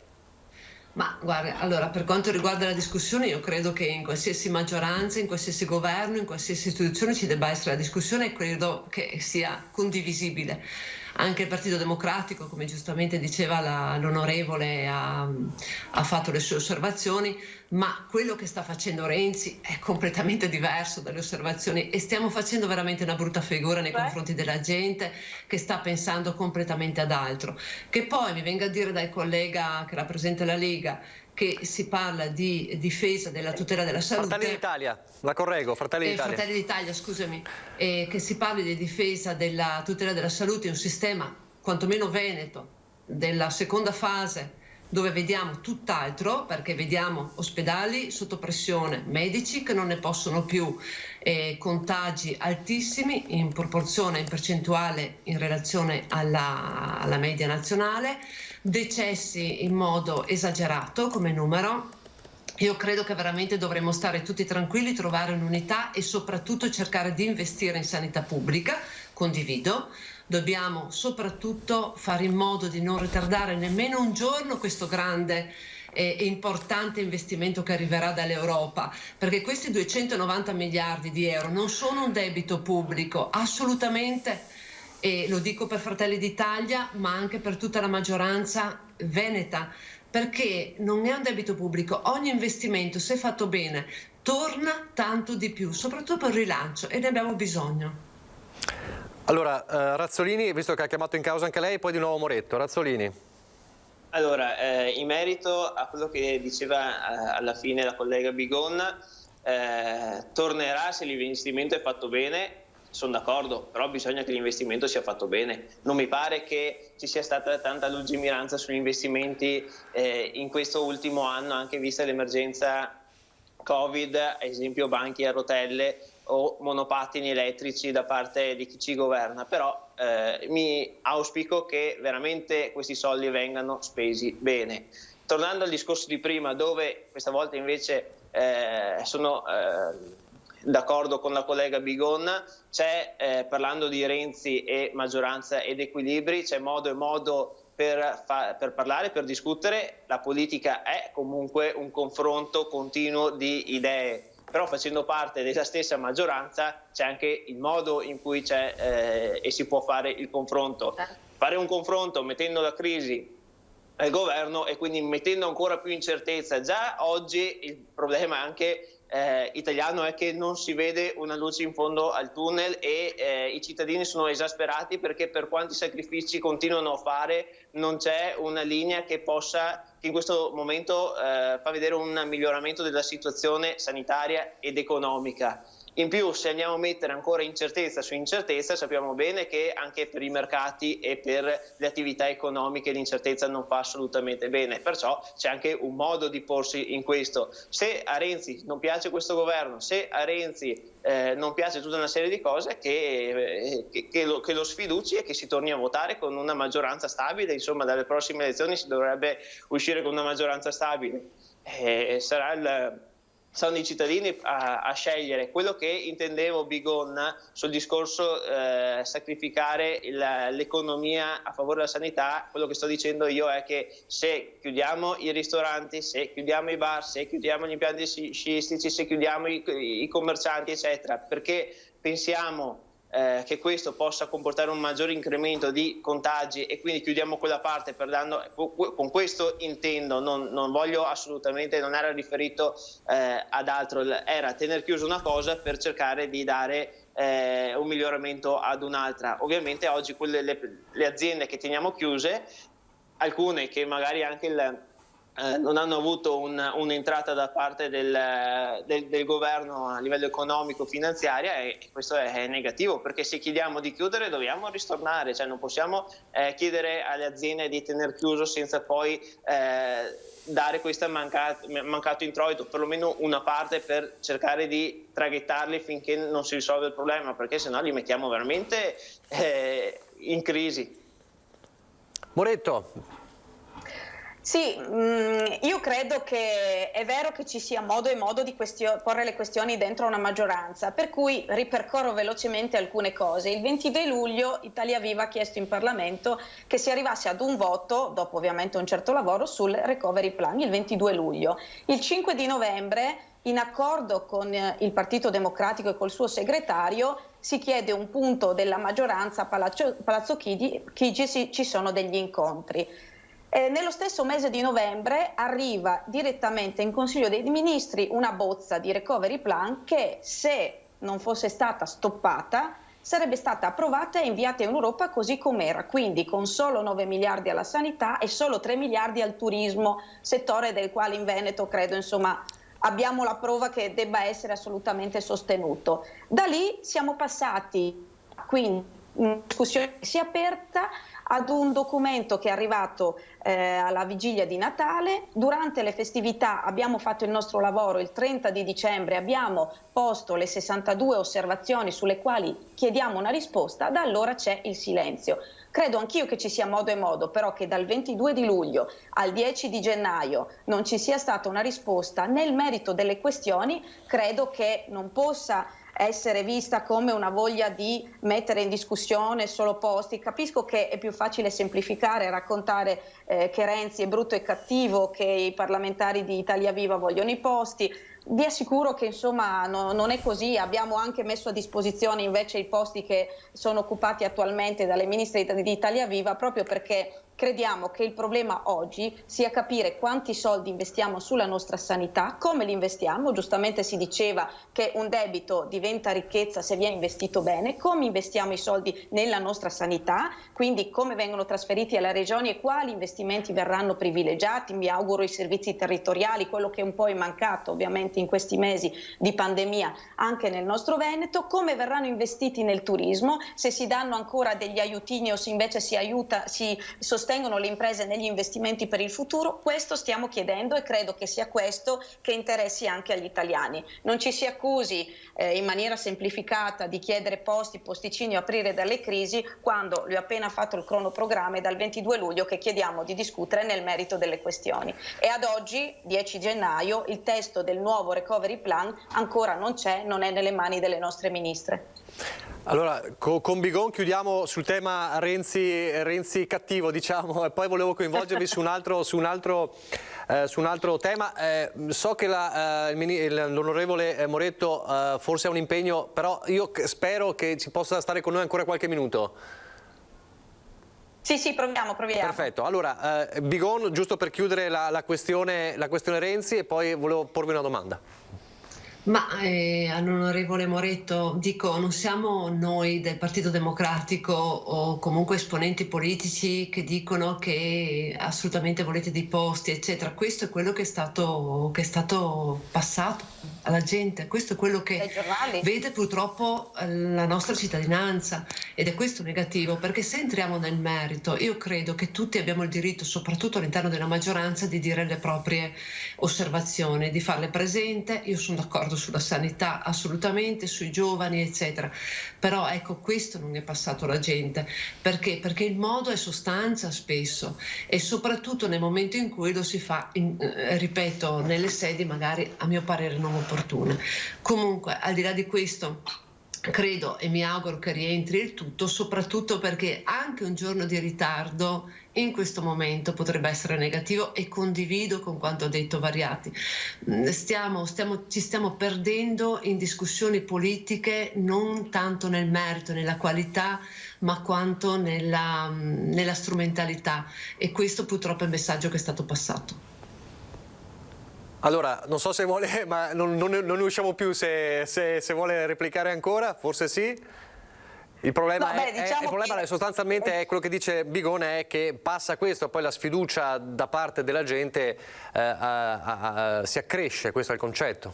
Ma guarda, allora, per quanto riguarda la discussione, io credo che in qualsiasi maggioranza, in qualsiasi governo, in qualsiasi istituzione ci debba essere la discussione, e credo che sia condivisibile. Anche il Partito Democratico, come giustamente diceva l'onorevole, ha fatto le sue osservazioni, ma quello che sta facendo Renzi è completamente diverso dalle osservazioni e stiamo facendo veramente una brutta figura nei confronti della gente che sta pensando completamente ad altro. Che poi mi venga a dire dal collega che rappresenta la Lega che si parla di difesa della tutela della salute. Fratelli d'Italia, la correggo, Fratelli d'Italia. Fratelli d'Italia, scusami, che si parli di difesa della tutela della salute in un sistema quantomeno veneto della seconda fase, dove vediamo tutt'altro, perché vediamo ospedali sotto pressione, medici che non ne possono più, contagi altissimi in proporzione, in percentuale in relazione alla media nazionale, decessi in modo esagerato come numero. Io credo che veramente dovremmo stare tutti tranquilli, trovare un'unità e soprattutto cercare di investire in sanità pubblica, condivido. Dobbiamo soprattutto fare in modo di non ritardare nemmeno un giorno questo grande e importante investimento che arriverà dall'Europa, perché questi 290 miliardi di euro non sono un debito pubblico, assolutamente, e lo dico per Fratelli d'Italia, ma anche per tutta la maggioranza veneta, perché non è un debito pubblico, ogni investimento, se fatto bene, torna tanto di più, soprattutto per il rilancio, e ne abbiamo bisogno. Allora, Razzolini, visto che ha chiamato in causa anche lei, poi di nuovo Moretto. Razzolini. Allora, in merito a quello che diceva alla fine la collega Bigon, tornerà se l'investimento è fatto bene, sono d'accordo, però bisogna che l'investimento sia fatto bene. Non mi pare che ci sia stata tanta lungimiranza sugli investimenti in questo ultimo anno, anche vista l'emergenza Covid, ad esempio banchi a rotelle o monopattini elettrici da parte di chi ci governa, però mi auspico che veramente questi soldi vengano spesi bene. Tornando al discorso di prima, dove questa volta invece sono d'accordo con la collega Bigon, c'è, parlando di Renzi e maggioranza ed equilibri, c'è modo e modo per parlare, per discutere. La politica è comunque un confronto continuo di idee, però facendo parte della stessa maggioranza c'è anche il modo in cui c'è e si può fare il confronto. Fare un confronto mettendo la crisi al governo e quindi mettendo ancora più incertezza. Già oggi il problema anche italiano è che non si vede una luce in fondo al tunnel e i cittadini sono esasperati perché per quanti sacrifici continuano a fare non c'è una linea che in questo momento fa vedere un miglioramento della situazione sanitaria ed economica. In più, se andiamo a mettere ancora incertezza su incertezza, sappiamo bene che anche per i mercati e per le attività economiche l'incertezza non fa assolutamente bene. Perciò c'è anche un modo di porsi in questo. Se a Renzi non piace questo governo, se a Renzi non piace tutta una serie di cose, che lo sfiduci e che si torni a votare con una maggioranza stabile. Insomma, dalle prossime elezioni si dovrebbe uscire con una maggioranza stabile. Saranno i cittadini a scegliere. Quello che intendevo, Bigon, sul discorso sacrificare l'economia a favore della sanità, quello che sto dicendo io è che se chiudiamo i ristoranti, se chiudiamo i bar, se chiudiamo gli impianti sciistici, se chiudiamo i commercianti, eccetera, perché pensiamo che questo possa comportare un maggiore incremento di contagi e quindi chiudiamo quella parte con questo intendo, non voglio assolutamente, non era riferito ad altro, era tener chiuso una cosa per cercare di dare un miglioramento ad un'altra. Ovviamente oggi le aziende che teniamo chiuse, alcune che magari anche non hanno avuto un'entrata da parte del governo a livello economico-finanziaria, e questo è negativo, perché se chiediamo di chiudere dobbiamo ristornare, cioè non possiamo chiedere alle aziende di tener chiuso senza poi dare questo mancato introito, perlomeno una parte, per cercare di traghettarli finché non si risolve il problema, perché sennò li mettiamo veramente in crisi. Moretto. Sì, io credo che è vero che ci sia modo e modo di porre le questioni dentro una maggioranza, per cui ripercorro velocemente alcune cose. Il 22 luglio Italia Viva ha chiesto in Parlamento che si arrivasse ad un voto, dopo ovviamente un certo lavoro, sul recovery plan, il 22 luglio. Il 5 di novembre, in accordo con il Partito Democratico e col suo segretario, si chiede un punto della maggioranza a Palazzo Chigi, ci sono degli incontri. Nello stesso mese di novembre arriva direttamente in Consiglio dei Ministri una bozza di recovery plan che, se non fosse stata stoppata, sarebbe stata approvata e inviata in Europa così com'era, quindi con solo 9 miliardi alla sanità e solo 3 miliardi al turismo, settore del quale in Veneto credo insomma abbiamo la prova che debba essere assolutamente sostenuto. Da lì siamo passati, quindi in discussione si è aperta, ad un documento che è arrivato alla vigilia di Natale. Durante le festività abbiamo fatto il nostro lavoro, il 30 di dicembre abbiamo posto le 62 osservazioni sulle quali chiediamo una risposta, da allora c'è il silenzio. Credo anch'io che ci sia modo e modo, però che dal 22 di luglio al 10 di gennaio non ci sia stata una risposta nel merito delle questioni, credo che non possa essere vista come una voglia di mettere in discussione solo posti. Capisco che è più facile semplificare e raccontare che Renzi è brutto e cattivo, che i parlamentari di Italia Viva vogliono i posti. Vi assicuro che insomma non è così, abbiamo anche messo a disposizione invece i posti che sono occupati attualmente dalle ministre di Italia Viva, proprio perché crediamo che il problema oggi sia capire quanti soldi investiamo sulla nostra sanità, come li investiamo. Giustamente si diceva che un debito diventa ricchezza se viene investito bene, come investiamo i soldi nella nostra sanità, quindi come vengono trasferiti alle regioni e quali investimenti verranno privilegiati. Mi auguro i servizi territoriali, quello che un po' è mancato ovviamente in questi mesi di pandemia anche nel nostro Veneto, come verranno investiti nel turismo, se si danno ancora degli aiutini o se invece si sostengono le imprese negli investimenti per il futuro. Questo stiamo chiedendo e credo che sia questo che interessi anche agli italiani. Non ci si accusi in maniera semplificata di chiedere posticini o aprire dalle crisi, quando vi ho appena fatto il cronoprogramma e dal 22 luglio che chiediamo di discutere nel merito delle questioni. E ad oggi, 10 gennaio, il testo del nuovo recovery plan ancora non c'è, non è nelle mani delle nostre ministre. Allora, con Bigon chiudiamo sul tema Renzi cattivo, diciamo, e poi volevo coinvolgervi su un altro tema. So che l'onorevole Moretto forse ha un impegno, però io spero che ci possa stare con noi ancora qualche minuto. Sì, proviamo. Perfetto. Allora, Bigon, giusto per chiudere la questione Renzi, e poi volevo porvi una domanda. Ma all'onorevole Moretto dico, non siamo noi del Partito Democratico o comunque esponenti politici che dicono che assolutamente volete dei posti, eccetera. Questo è quello che è stato passato alla gente, questo è quello che vede purtroppo la nostra cittadinanza, ed è questo negativo, perché se entriamo nel merito, io credo che tutti abbiamo il diritto, soprattutto all'interno della maggioranza, di dire le proprie osservazioni, di farle presente. Io sono d'accordo sulla sanità, assolutamente, sui giovani, eccetera. Però ecco, questo non è passato alla gente. Perché? Perché il modo è sostanza spesso, e soprattutto nel momento in cui lo si fa, ripeto, nelle sedi magari a mio parere non opportune. Comunque, al di là di questo, credo e mi auguro che rientri il tutto, soprattutto perché anche un giorno di ritardo in questo momento potrebbe essere negativo, e condivido con quanto ha detto Variati. Ci stiamo perdendo in discussioni politiche, non tanto nel merito, nella qualità, ma quanto nella strumentalità, e questo purtroppo è il messaggio che è stato passato. Allora, non so se vuole, ma non usciamo più, se vuole replicare ancora, forse sì. Il problema, sostanzialmente è quello che dice Bigone, è che passa questo, poi la sfiducia da parte della gente si accresce, questo è il concetto.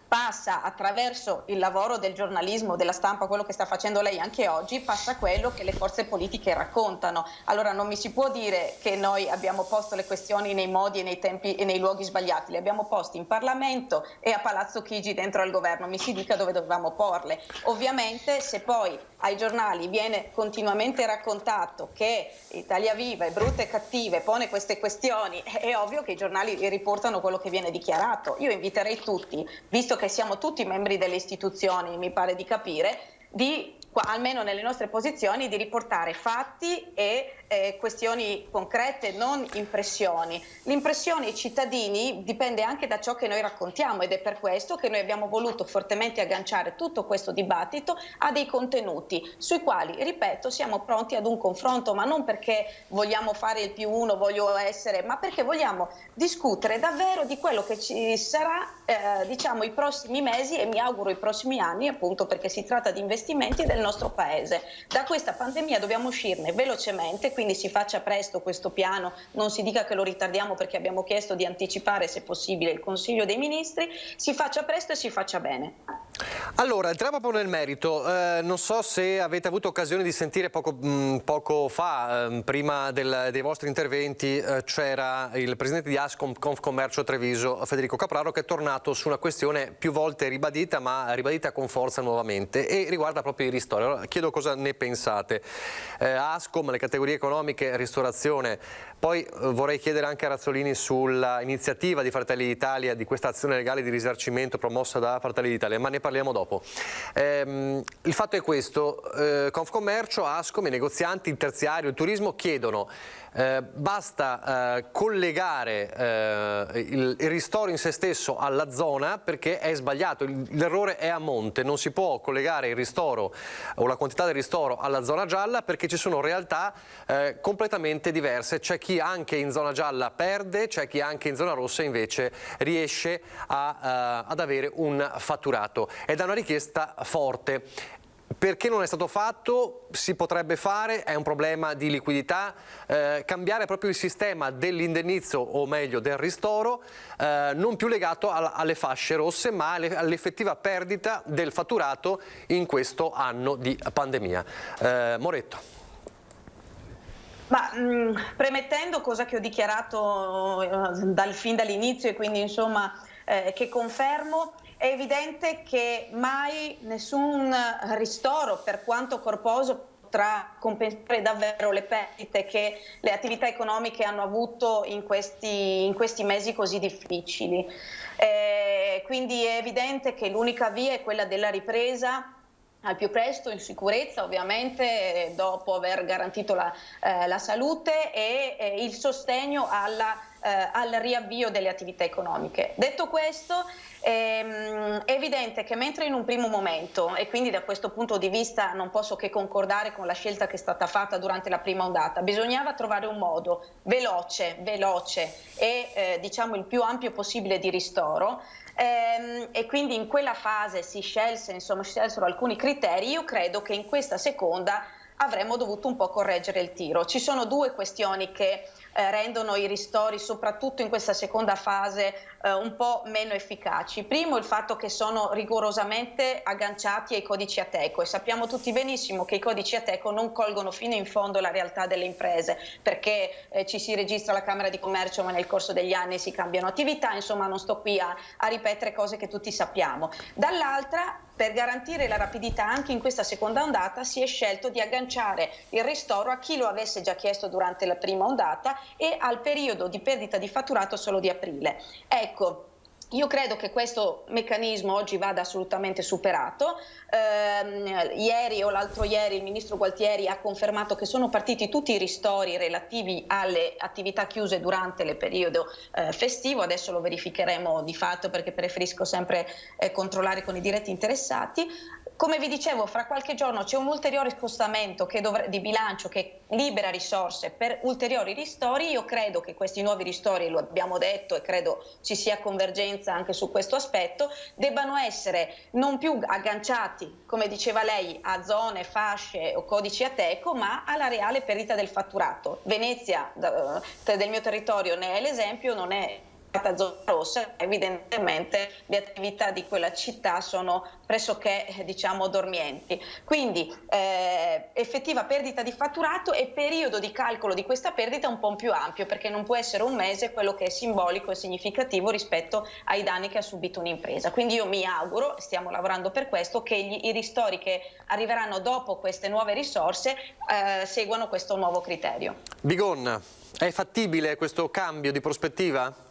Passa attraverso il lavoro del giornalismo, della stampa, quello che sta facendo lei anche oggi, passa quello che le forze politiche raccontano. Allora non mi si può dire che noi abbiamo posto le questioni nei modi e nei tempi e nei luoghi sbagliati, le abbiamo poste in Parlamento e a Palazzo Chigi dentro al governo, mi si dica dove dovevamo porle. Ovviamente se poi ai giornali viene continuamente raccontato che Italia Viva è brutta e cattiva e pone queste questioni, è ovvio che i giornali riportano quello che viene dichiarato. Io inviterei tutti, visto che siamo tutti membri delle istituzioni, mi pare di capire, di almeno nelle nostre posizioni, di riportare fatti e questioni concrete, non impressioni. L'impressione ai cittadini dipende anche da ciò che noi raccontiamo, ed è per questo che noi abbiamo voluto fortemente agganciare tutto questo dibattito a dei contenuti sui quali, ripeto, siamo pronti ad un confronto, ma non perché vogliamo fare il +1, ma perché vogliamo discutere davvero di quello che ci sarà diciamo i prossimi mesi, e mi auguro i prossimi anni, appunto perché si tratta di investimenti del nostro paese. Da questa pandemia dobbiamo uscirne velocemente, quindi si faccia presto questo piano, non si dica che lo ritardiamo perché abbiamo chiesto di anticipare se possibile il Consiglio dei Ministri, si faccia presto e si faccia bene. Allora, entriamo proprio nel merito. Non so se avete avuto occasione di sentire poco fa, prima dei vostri interventi, c'era il presidente di Ascom Confcommercio Treviso, Federico Capraro, che è tornato su una questione più volte ribadita, ma ribadita con forza nuovamente, e riguarda proprio i ristori. Allora, chiedo cosa ne pensate. Ascom, le categorie economiche, ristorazione. Poi vorrei chiedere anche a Razzolini sull'iniziativa di Fratelli d'Italia, di questa azione legale di risarcimento promossa da Fratelli d'Italia, ma ne parliamo dopo. Il fatto è questo: Confcommercio, Ascom, i negozianti, il terziario, il turismo chiedono basta collegare il ristoro in se stesso alla zona, perché è sbagliato, l'errore è a monte, non si può collegare il ristoro o la quantità del ristoro alla zona gialla, perché ci sono realtà completamente diverse. C'è chi anche in zona gialla perde, c'è chi anche in zona rossa invece riesce ad avere un fatturato, ed è una richiesta forte. Perché non è stato fatto? Si potrebbe fare, è un problema di liquidità, cambiare proprio il sistema dell'indennizzo, o meglio del ristoro, non più legato alle fasce rosse, ma all'effettiva perdita del fatturato in questo anno di pandemia. Moretto. Ma premettendo cosa che ho dichiarato fin dall'inizio, e quindi insomma che confermo, è evidente che mai nessun ristoro, per quanto corposo, potrà compensare davvero le perdite che le attività economiche hanno avuto in questi mesi così difficili. Quindi è evidente che l'unica via è quella della ripresa al più presto, in sicurezza ovviamente, dopo aver garantito la salute e il sostegno al riavvio delle attività economiche. Detto questo, è evidente che mentre in un primo momento, e quindi da questo punto di vista non posso che concordare con la scelta che è stata fatta durante la prima ondata, bisognava trovare un modo veloce e diciamo il più ampio possibile di ristoro, e quindi in quella fase si scelsero alcuni criteri. Io credo che in questa seconda avremmo dovuto un po' correggere il tiro. Ci sono due questioni che rendono i ristori, soprattutto in questa seconda fase, un po' meno efficaci. Primo, il fatto che sono rigorosamente agganciati ai codici Ateco, e sappiamo tutti benissimo che i codici Ateco non colgono fino in fondo la realtà delle imprese, perché ci si registra alla Camera di Commercio, ma nel corso degli anni si cambiano attività, insomma non sto qui a ripetere cose che tutti sappiamo. Dall'altra, per garantire la rapidità anche in questa seconda ondata, si è scelto di agganciare il ristoro a chi lo avesse già chiesto durante la prima ondata e al periodo di perdita di fatturato solo di aprile. Ecco, io credo che questo meccanismo oggi vada assolutamente superato. Ieri o l'altro ieri il ministro Gualtieri ha confermato che sono partiti tutti i ristori relativi alle attività chiuse durante il periodo festivo. Adesso lo verificheremo di fatto, perché preferisco sempre controllare con i diretti interessati. Come vi dicevo, fra qualche giorno c'è un ulteriore scostamento di bilancio che libera risorse per ulteriori ristori. Io credo che questi nuovi ristori, lo abbiamo detto e credo ci sia convergenza anche su questo aspetto, debbano essere non più agganciati, come diceva lei, a zone, fasce o codici Ateco, ma alla reale perdita del fatturato. Venezia, del mio territorio, ne è l'esempio, non è zona rossa, evidentemente le attività di quella città sono pressoché dormienti. Quindi effettiva perdita di fatturato e periodo di calcolo di questa perdita un po' più ampio, perché non può essere un mese quello che è simbolico e significativo rispetto ai danni che ha subito un'impresa. Quindi io mi auguro, stiamo lavorando per questo, che i ristori che arriveranno dopo queste nuove risorse seguano questo nuovo criterio. Bigon, è fattibile questo cambio di prospettiva?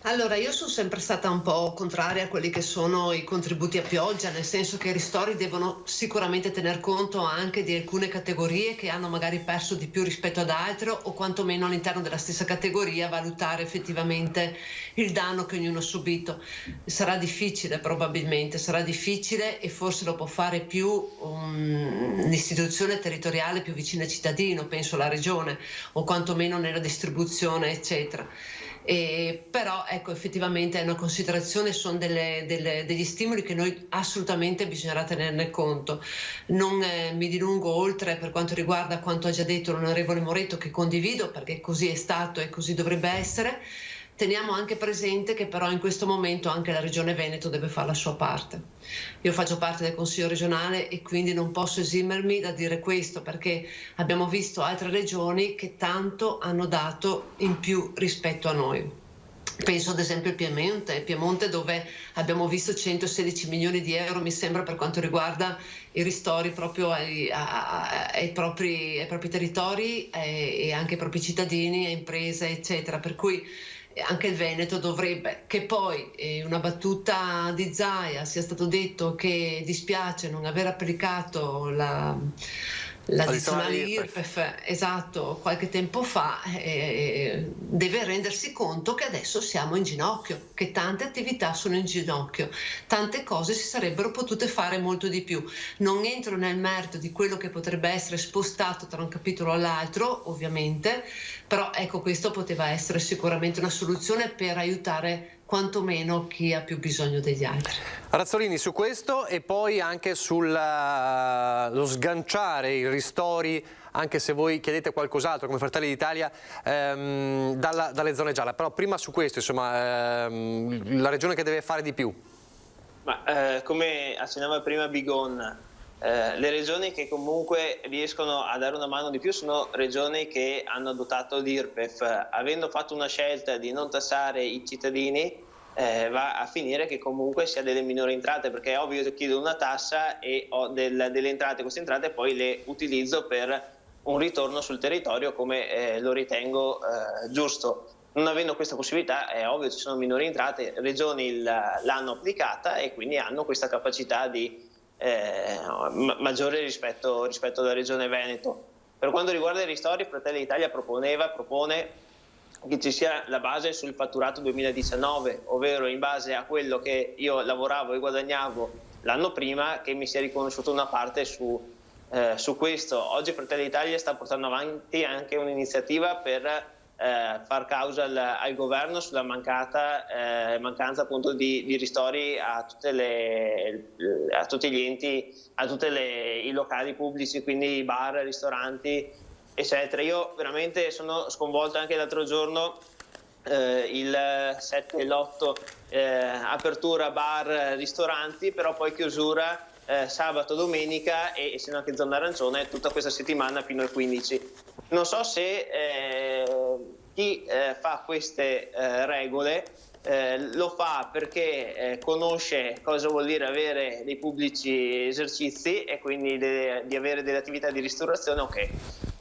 Allora, io sono sempre stata un po' contraria a quelli che sono i contributi a pioggia, nel senso che i ristori devono sicuramente tener conto anche di alcune categorie che hanno magari perso di più rispetto ad altre, o quantomeno all'interno della stessa categoria valutare effettivamente il danno che ognuno ha subito. Sarà difficile, probabilmente, sarà difficile, e forse lo può fare più un'istituzione territoriale più vicina al cittadino, penso la regione, o quantomeno nella distribuzione, eccetera. Però ecco, effettivamente è una considerazione, sono degli stimoli che noi assolutamente bisognerà tenerne conto. Non mi dilungo oltre per quanto riguarda quanto ha già detto l'onorevole Moretto, che condivido, perché così è stato e così dovrebbe essere. Teniamo anche presente che però in questo momento anche la Regione Veneto deve fare la sua parte. Io faccio parte del Consiglio regionale e quindi non posso esimermi da dire questo, perché abbiamo visto altre regioni che tanto hanno dato in più rispetto a noi. Penso ad esempio al Piemonte, dove abbiamo visto 116 milioni di euro, mi sembra, per quanto riguarda i ristori proprio ai propri territori e anche ai propri cittadini, e imprese, eccetera. Per cui anche il Veneto dovrebbe, che poi una battuta di Zaia sia stato detto che dispiace non aver applicato l'addizionale IRPEF, esatto, qualche tempo fa, deve rendersi conto che adesso siamo in ginocchio, che tante attività sono in ginocchio, tante cose si sarebbero potute fare molto di più. Non entro nel merito di quello che potrebbe essere spostato tra un capitolo all'altro, ovviamente, però ecco, questo poteva essere sicuramente una soluzione per aiutare quantomeno chi ha più bisogno degli altri. Razzolini, su questo e poi anche sullo sganciare i ristori, anche se voi chiedete qualcos'altro come Fratelli d'Italia, dalle zone gialle. Però prima su questo, insomma, la regione che deve fare di più. Come accennava prima Bigon, le regioni che comunque riescono a dare una mano di più sono regioni che hanno adottato l'IRPEF. Avendo fatto una scelta di non tassare i cittadini, va a finire che comunque si ha delle minori entrate, perché è ovvio che chiedo una tassa e ho delle entrate, queste entrate poi le utilizzo per un ritorno sul territorio come lo ritengo giusto. Non avendo questa possibilità è ovvio che ci sono minori entrate, regioni l'hanno applicata e quindi hanno questa capacità di maggiore rispetto alla regione Veneto. Per quanto riguarda i ristori, Fratelli d'Italia propone che ci sia la base sul fatturato 2019, ovvero in base a quello che io lavoravo e guadagnavo l'anno prima, che mi sia riconosciuta una parte su questo. Oggi Fratelli d'Italia sta portando avanti anche un'iniziativa per far causa al governo sulla mancanza appunto di ristori a tutti gli enti, a tutti i locali pubblici, quindi bar, ristoranti, eccetera. Io veramente sono sconvolto. Anche l'altro giorno, il 7 e l'8, apertura bar, ristoranti, però poi chiusura sabato, domenica e essendo anche zona arancione tutta questa settimana fino al 15. Non so se chi fa queste regole lo fa perché conosce cosa vuol dire avere dei pubblici esercizi e quindi di avere delle attività di ristorazione, ok.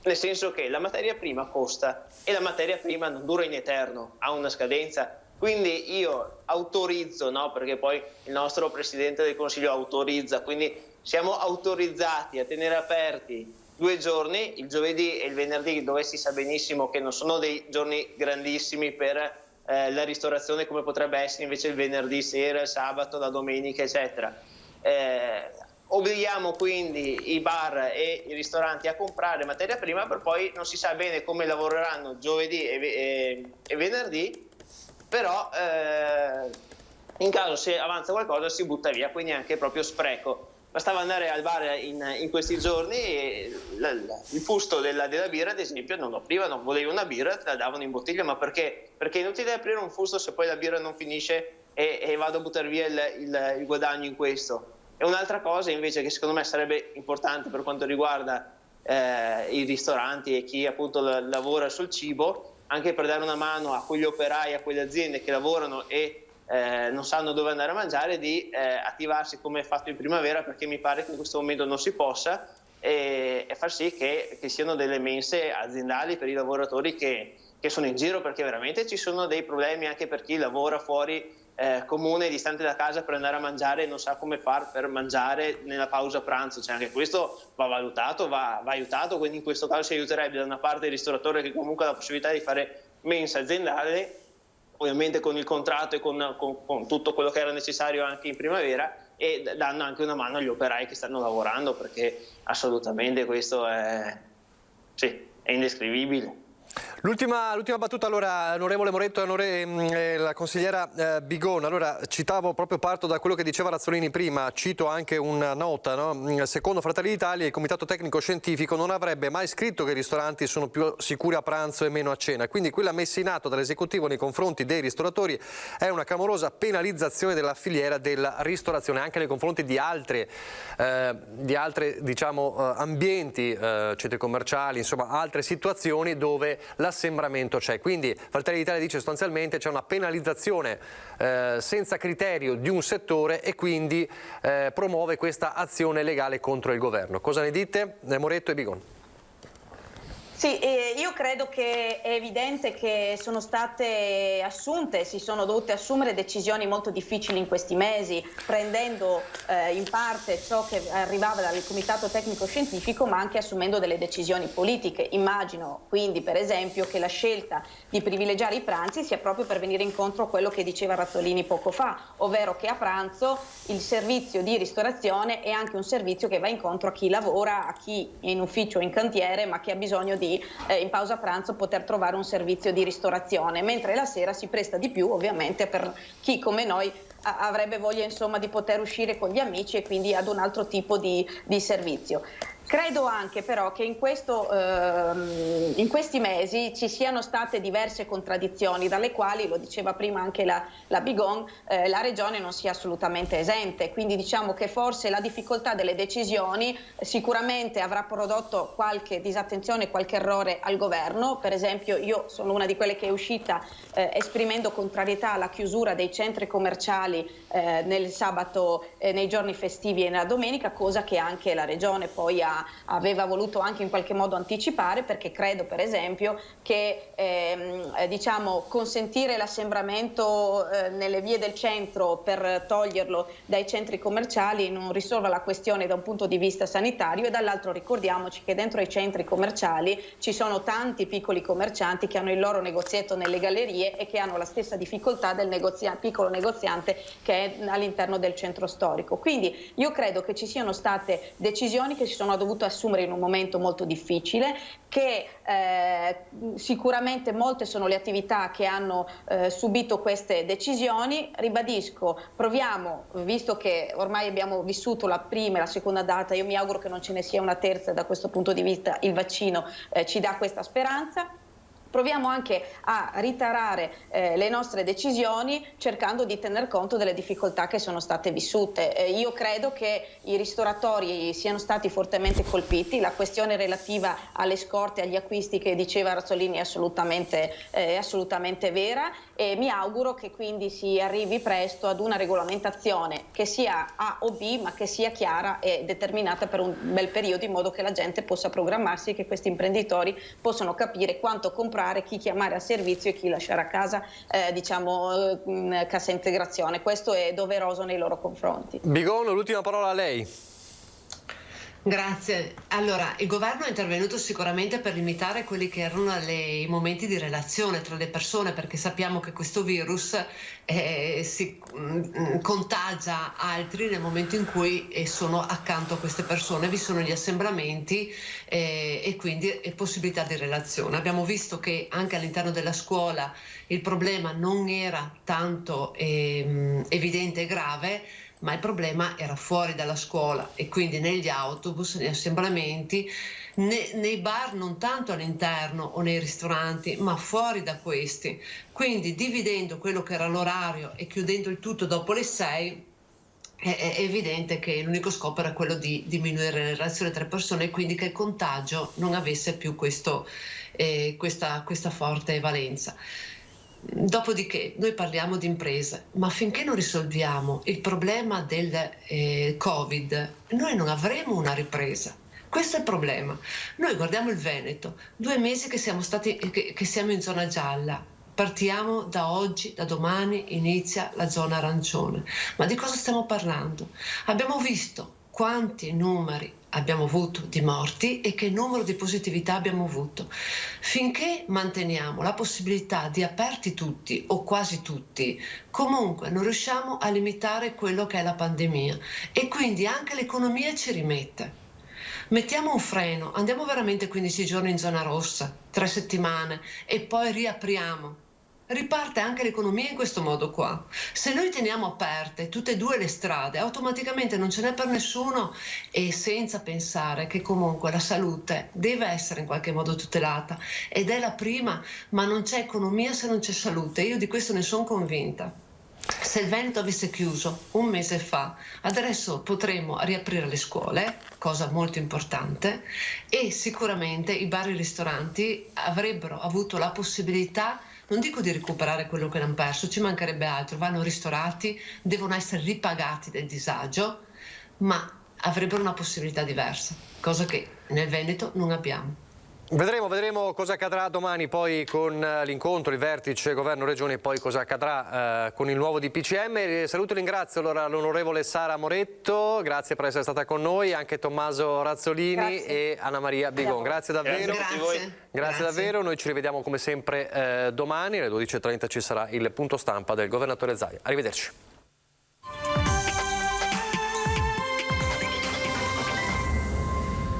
Nel senso che la materia prima costa e la materia prima non dura in eterno, ha una scadenza. Quindi io autorizzo, no? Perché poi il nostro Presidente del Consiglio autorizza, quindi siamo autorizzati a tenere aperti 2 giorni, il giovedì e il venerdì, dove si sa benissimo che non sono dei giorni grandissimi per la ristorazione come potrebbe essere invece il venerdì sera, il sabato, la domenica, eccetera. Obblighiamo quindi i bar e i ristoranti a comprare materia prima, per poi non si sa bene come lavoreranno giovedì e venerdì, però in caso se avanza qualcosa si butta via, quindi anche proprio spreco. Bastava andare al bar in questi giorni e il fusto della birra, ad esempio, non lo aprivano, volevi una birra, te la davano in bottiglia, ma perché? Perché è inutile aprire un fusto se poi la birra non finisce e vado a buttare via il guadagno in questo. E un'altra cosa invece che secondo me sarebbe importante per quanto riguarda i ristoranti e chi appunto lavora sul cibo, anche per dare una mano a quegli operai, a quelle aziende che lavorano e non sanno dove andare a mangiare, di attivarsi come fatto in primavera, perché mi pare che in questo momento non si possa, e far sì che siano delle mense aziendali per i lavoratori che sono in giro, perché veramente ci sono dei problemi anche per chi lavora fuori comune, distante da casa, per andare a mangiare e non sa come far per mangiare nella pausa pranzo. Cioè, anche questo va valutato, va aiutato, quindi in questo caso si aiuterebbe da una parte il ristoratore, che comunque ha la possibilità di fare mensa aziendale, ovviamente con il contratto e con tutto quello che era necessario anche in primavera, e danno anche una mano agli operai che stanno lavorando, perché assolutamente questo è indescrivibile. L'ultima battuta, allora, onorevole Moretto e la consigliera Bigon. Allora, parto da quello che diceva Razzolini prima, cito anche una nota, no? Secondo Fratelli d'Italia il Comitato Tecnico Scientifico non avrebbe mai scritto che i ristoranti sono più sicuri a pranzo e meno a cena, quindi quella messa in atto dall'esecutivo nei confronti dei ristoratori è una clamorosa penalizzazione della filiera della ristorazione, anche nei confronti di altre ambienti, centri commerciali, insomma altre situazioni dove l'assembramento c'è. Quindi Fratelli d'Italia dice sostanzialmente c'è una penalizzazione senza criterio di un settore e quindi promuove questa azione legale contro il governo. Cosa ne dite? Moretto e Bigon. Sì, io credo che è evidente che sono state assunte, si sono dovute assumere decisioni molto difficili in questi mesi, prendendo in parte ciò che arrivava dal Comitato Tecnico Scientifico, ma anche assumendo delle decisioni politiche. Immagino quindi, per esempio, che la scelta di privilegiare i pranzi sia proprio per venire incontro a quello che diceva Razzolini poco fa, ovvero che a pranzo il servizio di ristorazione è anche un servizio che va incontro a chi lavora, a chi è in ufficio o in cantiere, ma che ha bisogno di in pausa pranzo poter trovare un servizio di ristorazione, mentre la sera si presta di più ovviamente per chi come noi avrebbe voglia di poter uscire con gli amici e quindi ad un altro tipo di servizio. Credo anche però che in questi mesi ci siano state diverse contraddizioni, dalle quali, lo diceva prima anche la Bigon, la Regione non sia assolutamente esente, quindi diciamo che forse la difficoltà delle decisioni sicuramente avrà prodotto qualche disattenzione, qualche errore al governo. Per esempio io sono una di quelle che è uscita esprimendo contrarietà alla chiusura dei centri commerciali nel sabato, nei giorni festivi e nella domenica, cosa che anche la Regione poi aveva voluto anche in qualche modo anticipare, perché credo per esempio che consentire l'assembramento nelle vie del centro per toglierlo dai centri commerciali non risolva la questione da un punto di vista sanitario, e dall'altro ricordiamoci che dentro i centri commerciali ci sono tanti piccoli commercianti che hanno il loro negozietto nelle gallerie e che hanno la stessa difficoltà del piccolo negoziante che è all'interno del centro storico. Quindi io credo che ci siano state decisioni che si sono dovute assumere in un momento molto difficile, che sicuramente molte sono le attività che hanno subito queste decisioni. Ribadisco, proviamo, visto che ormai abbiamo vissuto la prima e la seconda data, io mi auguro che non ce ne sia una terza, da questo punto di vista il vaccino ci dà questa speranza. Proviamo anche a ritarare le nostre decisioni cercando di tener conto delle difficoltà che sono state vissute. Io credo che i ristoratori siano stati fortemente colpiti, la questione relativa alle scorte, agli acquisti che diceva Razzolini è assolutamente vera, e mi auguro che quindi si arrivi presto ad una regolamentazione che sia A o B, ma che sia chiara e determinata per un bel periodo, in modo che la gente possa programmarsi e che questi imprenditori possano capire quanto comprare, chi chiamare a servizio e chi lasciare a casa, cassa integrazione. Questo è doveroso nei loro confronti. Bigon, l'ultima parola a lei. Grazie. Allora, il governo è intervenuto sicuramente per limitare quelli che erano i momenti di relazione tra le persone, perché sappiamo che questo virus si contagia altri nel momento in cui sono accanto a queste persone, vi sono gli assembramenti e quindi possibilità di relazione. Abbiamo visto che anche all'interno della scuola il problema non era tanto evidente e grave, ma il problema era fuori dalla scuola, e quindi negli autobus, negli assembramenti, nei bar, non tanto all'interno o nei ristoranti, ma fuori da questi. Quindi dividendo quello che era l'orario e chiudendo il tutto dopo le 6, è evidente che l'unico scopo era quello di diminuire le relazioni tra persone, e quindi che il contagio non avesse più questa forte valenza. Dopodiché noi parliamo di imprese, ma finché non risolviamo il problema del Covid, noi non avremo una ripresa, Questo è il problema. Noi guardiamo il Veneto, 2 mesi che siamo in zona gialla. Partiamo da oggi, da domani inizia la zona arancione. Ma di cosa stiamo parlando? Abbiamo visto quanti numeri abbiamo avuto di morti e che numero di positività abbiamo avuto. Finché manteniamo la possibilità di aperti tutti o quasi tutti, comunque non riusciamo a limitare quello che è la pandemia e quindi anche l'economia ci rimette. Mettiamo un freno, andiamo veramente 15 giorni in zona rossa, 3 settimane e poi riapriamo. Riparte anche l'economia in questo modo qua. Se noi teniamo aperte tutte e 2 le strade, automaticamente non ce n'è per nessuno e senza pensare che comunque la salute deve essere in qualche modo tutelata ed è la prima, ma non c'è economia se non c'è salute. Io di questo ne sono convinta. Se il Veneto avesse chiuso 1 mese fa, adesso potremmo riaprire le scuole, cosa molto importante, e sicuramente i bar e i ristoranti avrebbero avuto la possibilità, non dico di recuperare quello che hanno perso, ci mancherebbe altro, vanno ristorati, devono essere ripagati del disagio, ma avrebbero una possibilità diversa, cosa che nel Veneto non abbiamo. Vedremo cosa accadrà domani poi con l'incontro, il vertice governo-regione e poi cosa accadrà con il nuovo DPCM. Saluto e ringrazio allora l'onorevole Sara Moretto, grazie per essere stata con noi, anche Tommaso Razzolini e Anna Maria Bigon. Grazie davvero. Grazie davvero, noi ci rivediamo come sempre domani, alle 12:30 ci sarà il punto stampa del governatore Zaia. Arrivederci.